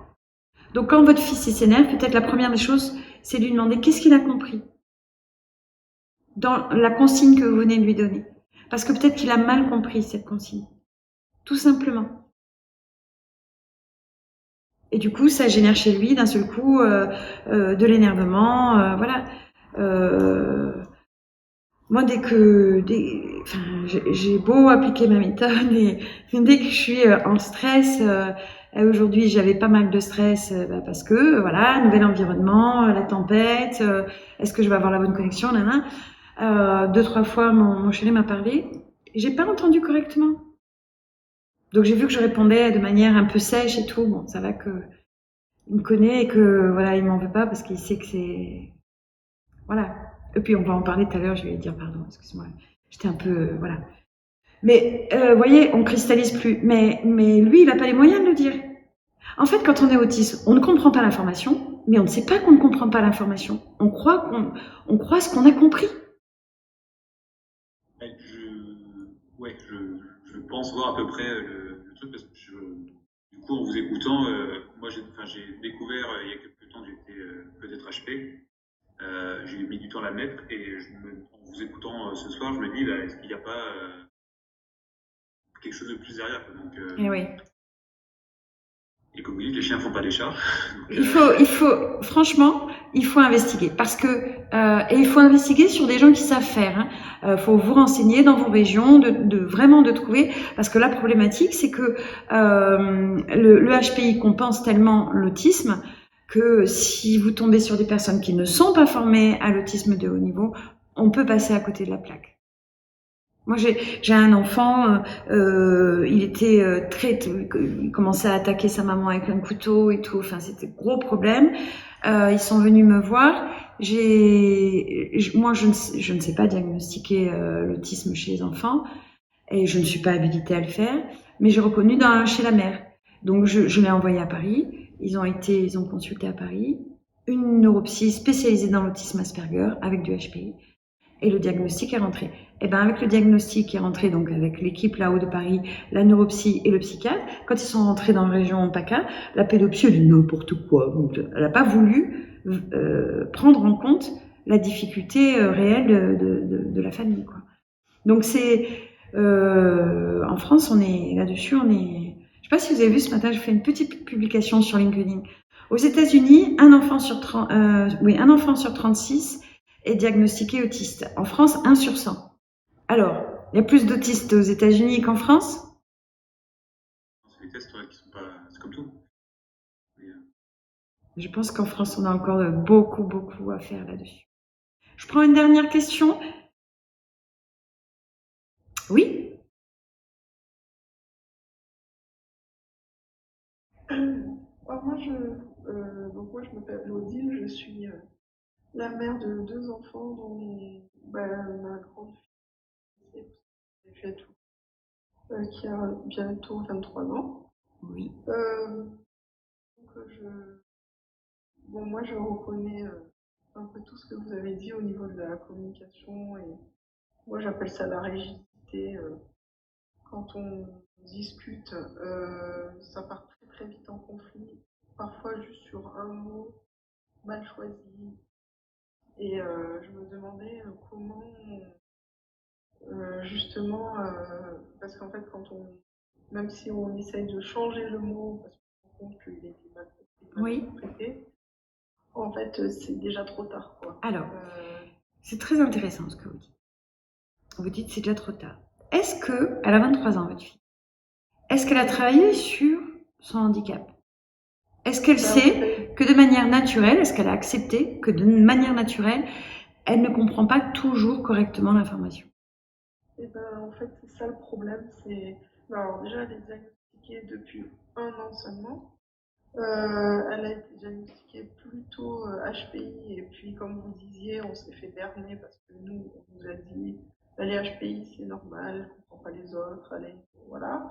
Donc, quand votre fils s'énerve, peut-être la première des choses, c'est de lui demander qu'est-ce qu'il a compris dans la consigne que vous venez de lui donner. Parce que peut-être qu'il a mal compris cette consigne. Tout simplement. Et du coup, ça génère chez lui, d'un seul coup, de l'énervement. Voilà. Moi, j'ai beau appliquer ma méthode, et dès que je suis en stress, aujourd'hui j'avais pas mal de stress parce que, voilà, nouvel environnement, la tempête, est-ce que je vais avoir la bonne connexion, nanana. 2-3 fois, mon chéri m'a parlé, j'ai pas entendu correctement. Donc j'ai vu que je répondais de manière un peu sèche et tout. Bon, ça va que il me connaît et que voilà, il m'en veut pas parce qu'il sait que c'est voilà. Et puis on va en parler tout à l'heure. Je vais lui dire pardon, excuse-moi. J'étais un peu voilà. Mais vous voyez, on cristallise plus. Mais lui, il a pas les moyens de le dire. En fait, quand on est autiste, on ne comprend pas l'information, mais on ne sait pas qu'on ne comprend pas l'information. On croit ce qu'on a compris. Je pense voir à peu près le truc parce que du coup, en vous écoutant, moi j'ai découvert il y a quelques temps que j'étais peut-être HP. J'ai mis du temps à l'admettre et en vous écoutant ce soir, je me dis est-ce qu'il n'y a pas quelque chose de plus derrière donc, Et oui. Et comme vous dites, les chiens font pas des chats. Franchement, il faut investiguer parce que et il faut investiguer sur des gens qui savent faire. Faut vous renseigner dans vos régions, vraiment de trouver parce que la problématique c'est que le HPI compense tellement l'autisme que si vous tombez sur des personnes qui ne sont pas formées à l'autisme de haut niveau, on peut passer à côté de la plaque. Moi, j'ai un enfant, il était il commençait à attaquer sa maman avec un couteau et tout. Enfin, c'était gros problème. Ils sont venus me voir. Moi, je ne sais pas diagnostiquer l'autisme chez les enfants et je ne suis pas habilitée à le faire. Mais j'ai reconnu chez la mère. Donc, je l'ai envoyé à Paris. Ils ont consulté à Paris une neuropsy spécialisée dans l'autisme Asperger avec du HPI. Et le diagnostic est rentré. Et ben avec le diagnostic qui est rentré, donc avec l'équipe là-haut de Paris, la neuropsy et le psychiatre, quand ils sont rentrés dans la région PACA, la pédopsie a dit n'importe quoi. Donc, elle n'a pas voulu prendre en compte la difficulté réelle de la famille, quoi. Donc c'est en France, on est là-dessus, on est. Je sais pas si vous avez vu ce matin, j'ai fait une petite publication sur LinkedIn. Aux États-Unis, un enfant sur 36 est diagnostiqué autiste. En France, 1 sur 100. Alors, il y a plus d'autistes aux États-Unis qu'en France? C'est des tests qui sont pas. C'est comme tout. Mais, Je pense qu'en France, on a encore beaucoup à faire là-dessus. Je prends une dernière question. Oui? Alors moi, je m'appelle Odile, je suis la mère de 2 enfants, dont ma grande fille qui a bientôt 23 ans. Oui. Moi, je reconnais un peu tout ce que vous avez dit au niveau de la communication, et moi, j'appelle ça la rigidité. Quand on discute, ça part très vite en conflit, parfois juste sur un mot mal choisi. Et je me demandais comment, justement, parce qu'en fait, même si on essaye de changer le mot, parce qu'on se rend compte qu'il a été mal interprété, en fait, c'est déjà trop tard, quoi. Alors, c'est très intéressant ce que vous dites. Vous dites c'est déjà trop tard. Est-ce qu'elle a 23 ans, votre fille? Est-ce qu'elle a travaillé sur son handicap? Est-ce qu'elle sait que de manière naturelle, est-ce qu'elle a accepté que de manière naturelle, elle ne comprend pas toujours correctement l'information? Eh ben, en fait, c'est ça le problème. Alors déjà, elle est diagnostiquée depuis 1 an seulement. Elle a été diagnostiquée plutôt HPI, et puis comme vous disiez, on s'est fait berner parce que nous, on nous a dit elle est HPI, c'est normal, elle ne comprend pas les autres, voilà,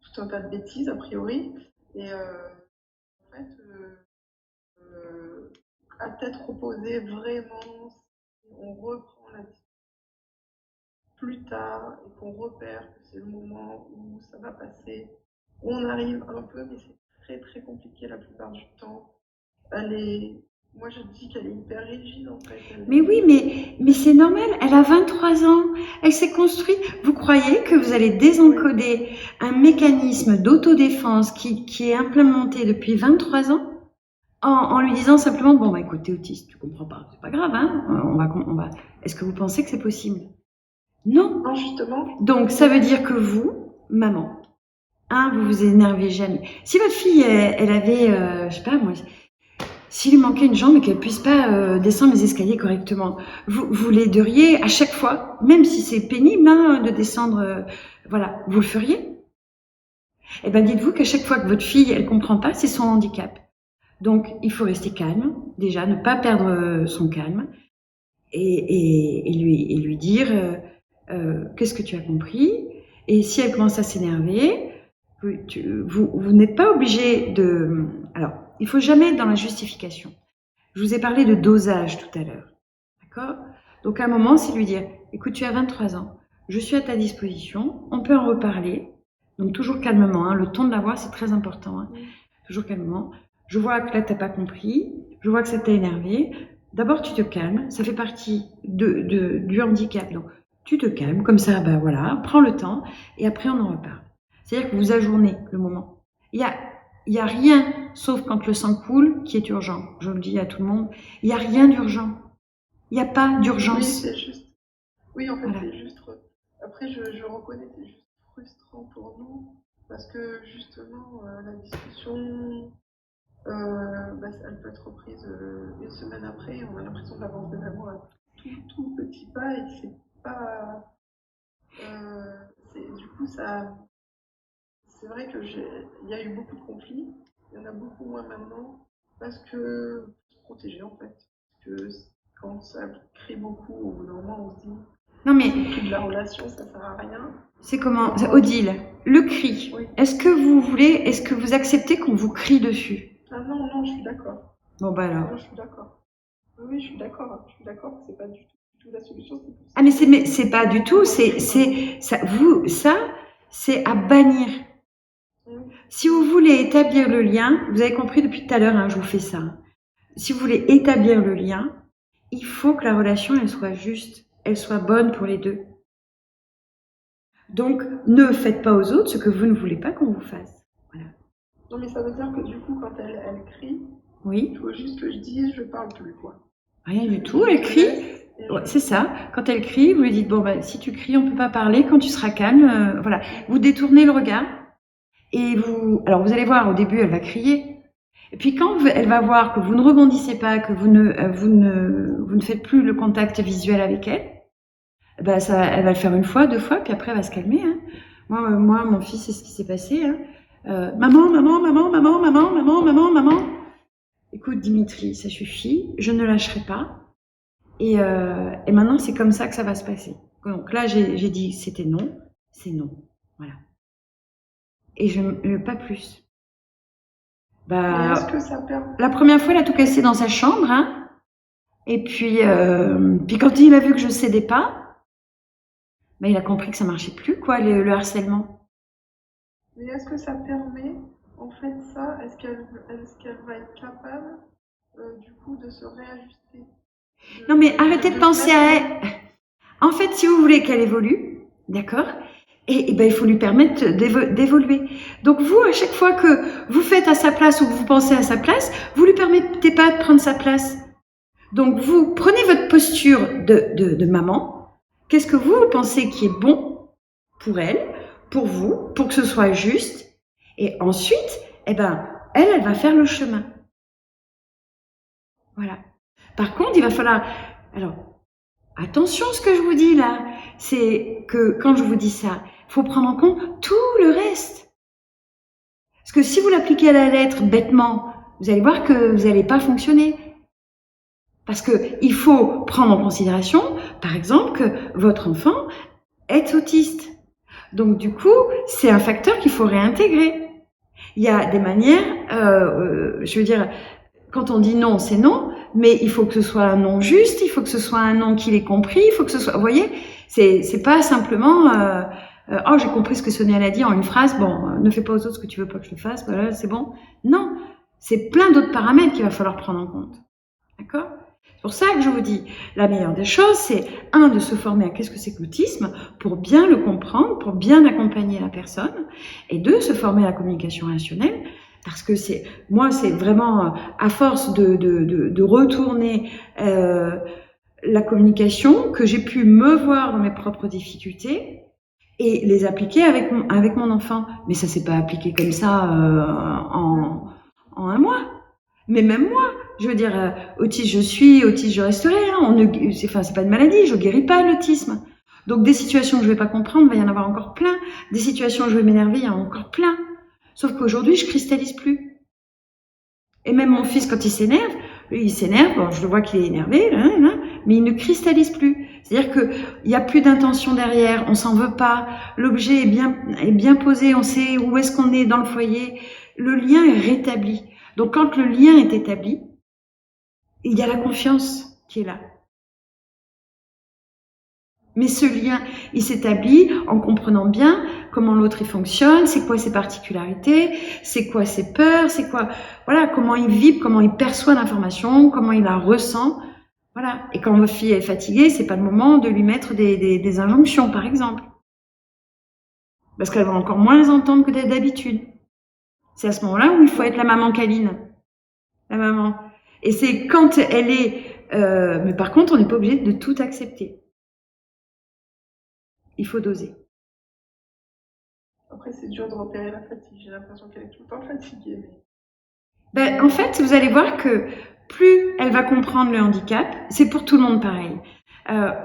tout un tas de bêtises a priori. Et en fait, à tête reposée, vraiment, si on reprend la discussion plus tard et qu'on repère que c'est le moment où ça va passer, on arrive un peu, mais c'est très compliqué la plupart du temps. Moi je dis qu'elle est hyper rigide en fait. Mais oui, mais c'est normal, elle a 23 ans, elle s'est construite. Vous croyez que vous allez désencoder un mécanisme d'autodéfense qui est implémenté depuis 23 ans en lui disant simplement, bon, bah écoute, t'es autiste, tu comprends pas, c'est pas grave, hein, on va. Est-ce que vous pensez que c'est possible? Non. Non, justement. Donc ça veut dire que vous, maman, vous vous énervez jamais. Si votre fille, elle avait, je sais pas moi, s'il lui manquait une jambe et qu'elle puisse pas descendre les escaliers correctement, vous l'aideriez à chaque fois, même si c'est pénible de descendre, voilà, vous le feriez? Eh ben dites-vous qu'à chaque fois que votre fille, elle comprend pas, c'est son handicap. Donc il faut rester calme, déjà, ne pas perdre son calme et lui dire qu'est-ce que tu as compris? Et si elle commence à s'énerver, vous n'êtes pas obligé de. Alors, il ne faut jamais être dans la justification. Je vous ai parlé de dosage tout à l'heure. D'accord? Donc, à un moment, c'est lui dire écoute, tu as 23 ans, je suis à ta disposition, on peut en reparler. Donc, toujours calmement. Le ton de la voix, c'est très important. Toujours calmement. Je vois que là, tu n'as pas compris. Je vois que ça t'a énervé. D'abord, tu te calmes. Ça fait partie du handicap. Donc, tu te calmes. Comme ça, ben voilà, prends le temps. Et après, on en reparle. C'est-à-dire que vous ajournez le moment. Il y a rien, sauf quand le sang coule, qui est urgent. Je le dis à tout le monde. Il n'y a rien d'urgent. Il n'y a pas d'urgence. Oui, c'est juste. Oui, en fait, voilà. C'est juste. Après, je reconnais, c'est juste frustrant pour nous. Parce que justement, la discussion. Elle peut être reprise une semaine après. On a l'impression d'avancer vraiment à tout petit pas, et c'est pas. Du coup, c'est vrai que il y a eu beaucoup de conflits. Il y en a beaucoup moins maintenant parce que se protéger en fait. Parce que quand ça crie beaucoup, au bout d'un moment, on se dit. Non mais de la relation, ça sert à rien. C'est comment, Odile, le cri. Oui. Est-ce que vous acceptez qu'on vous crie dessus? Ah non, je suis d'accord. Bon bah alors. Non, je suis d'accord. Oui, je suis d'accord. Je suis d'accord que c'est pas du tout tout la solution, c'est pour ça. Ah, mais c'est pas du tout, ça, c'est à bannir. Si vous voulez établir le lien, vous avez compris depuis tout à l'heure, hein, je vous fais ça. Si vous voulez établir le lien, il faut que la relation, elle soit juste, elle soit bonne pour les deux. Donc, ne faites pas aux autres ce que vous ne voulez pas qu'on vous fasse. Voilà. Non, mais ça veut dire que du coup, quand elle crie, Oui, il faut juste que je dise, je parle plus, quoi. rien du tout, elle crie. Ouais, c'est ça. Quand elle crie, vous lui dites, bon, bah, si tu cries, on peut pas parler. Quand tu seras calme, voilà. Vous détournez le regard. Et alors vous allez voir, au début, elle va crier. Et puis quand elle va voir que vous ne rebondissez pas, que vous ne faites plus le contact visuel avec elle, ben elle va le faire une fois, deux fois, puis après elle va se calmer. Hein. Moi, mon fils, c'est ce qui s'est passé. Hein. Maman, maman, maman, maman, maman, maman, maman, maman. Écoute, Dimitri, ça suffit, je ne lâcherai pas. Et maintenant, c'est comme ça que ça va se passer. Donc là, j'ai dit, c'était non, c'est non. Voilà. Et pas plus. Mais est-ce que ça perd? La première fois, il a tout cassé dans sa chambre. Hein. Et puis quand il a vu que je cédais pas, ben, il a compris que ça marchait plus, quoi, le harcèlement. Mais est-ce que ça permet, en fait, ça, est-ce qu'elle va être capable, du coup, de se réajuster? Non, mais arrêtez de penser à elle. En fait, si vous voulez qu'elle évolue, d'accord, et ben, il faut lui permettre d'évoluer. Donc vous, à chaque fois que vous faites à sa place ou que vous pensez à sa place, vous lui permettez pas de prendre sa place. Donc vous prenez votre posture de maman. Qu'est-ce que vous pensez qui est bon pour elle, pour vous, pour que ce soit juste. Et ensuite, eh ben, elle va faire le chemin. Voilà. Par contre, il va falloir... Alors, attention ce que je vous dis là. C'est que quand je vous dis ça, il faut prendre en compte tout le reste. Parce que si vous l'appliquez à la lettre bêtement, vous allez voir que vous n'allez pas fonctionner. Parce qu'il faut prendre en considération, par exemple, que votre enfant est autiste. Donc du coup, c'est un facteur qu'il faut réintégrer. Il y a des manières, je veux dire, quand on dit non, c'est non, mais il faut que ce soit un non juste, il faut que ce soit un non qu'il ait compris, il faut que ce soit... Vous voyez, c'est pas simplement... oh, j'ai compris ce que Sonia a dit en une phrase, bon, ne fais pas aux autres ce que tu veux pas que je te fasse, voilà, c'est bon. Non, c'est plein d'autres paramètres qu'il va falloir prendre en compte. D'accord ? C'est pour ça que je vous dis, la meilleure des choses, c'est de se former à qu'est-ce que c'est que l'autisme pour bien le comprendre, pour bien accompagner la personne, et deux, se former à la communication relationnelle, parce que c'est vraiment à force de retourner la communication que j'ai pu me voir dans mes propres difficultés et les appliquer avec mon enfant. Mais ça s'est pas appliqué comme ça en un mois. Mais même moi, je veux dire, autiste je suis, autiste je resterai. Hein. C'est pas une maladie, je guéris pas l'autisme. Donc des situations que je vais pas comprendre, il va y en avoir encore plein. Des situations où je vais m'énerver, il y en a encore plein. Sauf qu'aujourd'hui, je cristallise plus. Et même mon fils, quand il s'énerve, bon, je le vois qu'il est énervé, mais il ne cristallise plus. C'est-à-dire qu'il n'y a plus d'intention derrière, on s'en veut pas, l'objet est bien posé, on sait où est-ce qu'on est dans le foyer, le lien est rétabli. Donc quand le lien est établi, il y a la confiance qui est là. Mais ce lien, il s'établit en comprenant bien comment l'autre il fonctionne, c'est quoi ses particularités, c'est quoi ses peurs, c'est quoi, voilà, comment il vibre, comment il perçoit l'information, comment il la ressent, voilà. Et quand votre fille est fatiguée, c'est pas le moment de lui mettre des injonctions, par exemple, parce qu'elle va encore moins les entendre que d'habitude. C'est à ce moment-là où il faut être la maman câline, la maman. Et c'est quand elle est, mais par contre, on n'est pas obligé de tout accepter. Il faut doser. Après, c'est dur de repérer la fatigue. J'ai l'impression qu'elle est tout le temps fatiguée. En fait, vous allez voir que plus elle va comprendre le handicap, c'est pour tout le monde pareil.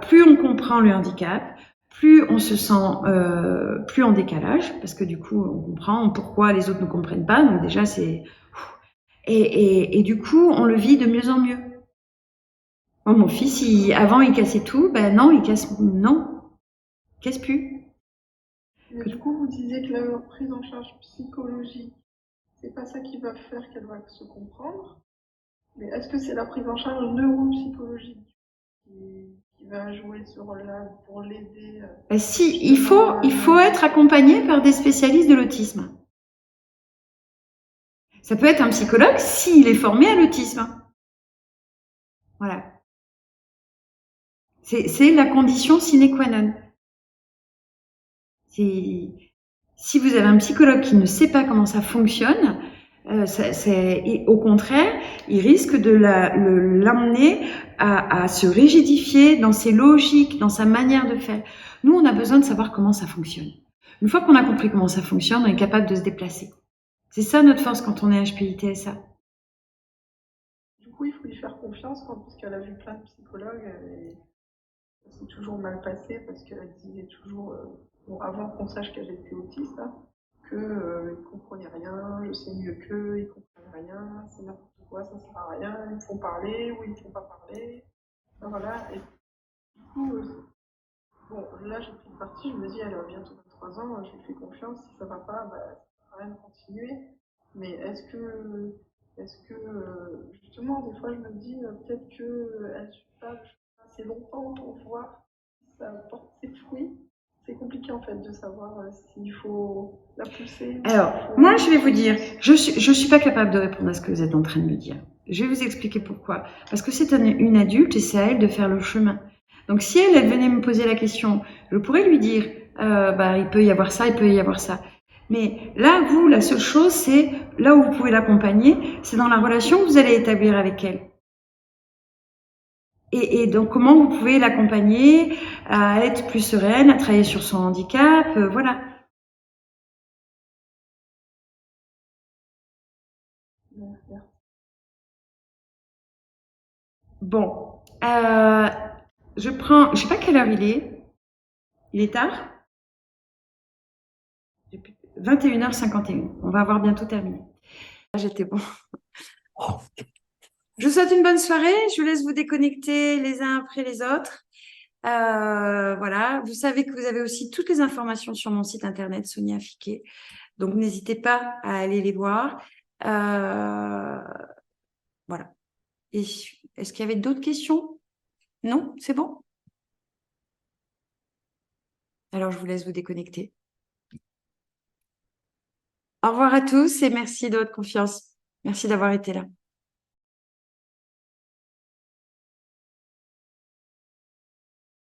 Plus on comprend le handicap, plus on se sent plus en décalage, parce que du coup, on comprend pourquoi les autres ne comprennent pas. Donc déjà, c'est... Et du coup, on le vit de mieux en mieux. Moi, mon fils, avant, il cassait tout. Non, il casse plus. Mais du coup, vous disiez que la prise en charge psychologique, c'est pas ça qui va faire qu'elle va se comprendre. Mais est-ce que c'est la prise en charge neuropsychologique qui qui va jouer ce rôle-là pour l'aider Si, il faut être accompagné par des spécialistes de l'autisme. Ça peut être un psychologue s'il est formé à l'autisme. Voilà. C'est la condition sine qua non. Si vous avez un psychologue qui ne sait pas comment ça fonctionne, et au contraire, il risque de l'emmener à se rigidifier dans ses logiques, dans sa manière de faire. Nous, on a besoin de savoir comment ça fonctionne. Une fois qu'on a compris comment ça fonctionne, on est capable de se déplacer. C'est ça notre force quand on est HPI-TSA. Du coup, il faut lui faire confiance parce qu'elle a vu plein de psychologues et ça s'est toujours mal passé parce qu'elle disait toujours, avant qu'on sache qu'elle était autiste, hein, qu'ils ne comprenaient rien, je sais mieux qu'eux, ils ne comprennent rien, c'est n'importe quoi, ça ne sert à rien, ils me font parler ou ils ne me font pas parler. Enfin, voilà. Et du coup, bon, là j'ai pris le parti, je me dis, elle a bientôt 23 ans, je lui fais confiance, si ça ne va pas, bah, ça ne sert à rien de continuer. Mais est-ce que justement, des fois je me dis, peut-être qu'elle ne suit pas le chemin assez longtemps pour voir si ça porte ses fruits. C'est compliqué en fait de savoir s'il faut la pousser. Alors, moi je vais vous dire, je suis pas capable de répondre à ce que vous êtes en train de me dire. Je vais vous expliquer pourquoi. Parce que c'est une adulte et c'est à elle de faire le chemin. Donc si elle venait me poser la question, je pourrais lui dire, il peut y avoir ça, il peut y avoir ça. Mais là, vous, la seule chose, c'est là où vous pouvez l'accompagner, c'est dans la relation que vous allez établir avec elle. Et donc, comment vous pouvez l'accompagner à être plus sereine, à travailler sur son handicap, voilà. Bon, je sais pas quelle heure il est. Il est tard? 21h51. On va avoir bientôt terminé. J'étais bon. Je vous souhaite une bonne soirée. Je vous laisse vous déconnecter les uns après les autres. Voilà. Vous savez que vous avez aussi toutes les informations sur mon site internet Sonia Fiquet. Donc, n'hésitez pas à aller les voir. Voilà. Et est-ce qu'il y avait d'autres questions? Non? C'est bon? Alors, je vous laisse vous déconnecter. Au revoir à tous et merci de votre confiance. Merci d'avoir été là.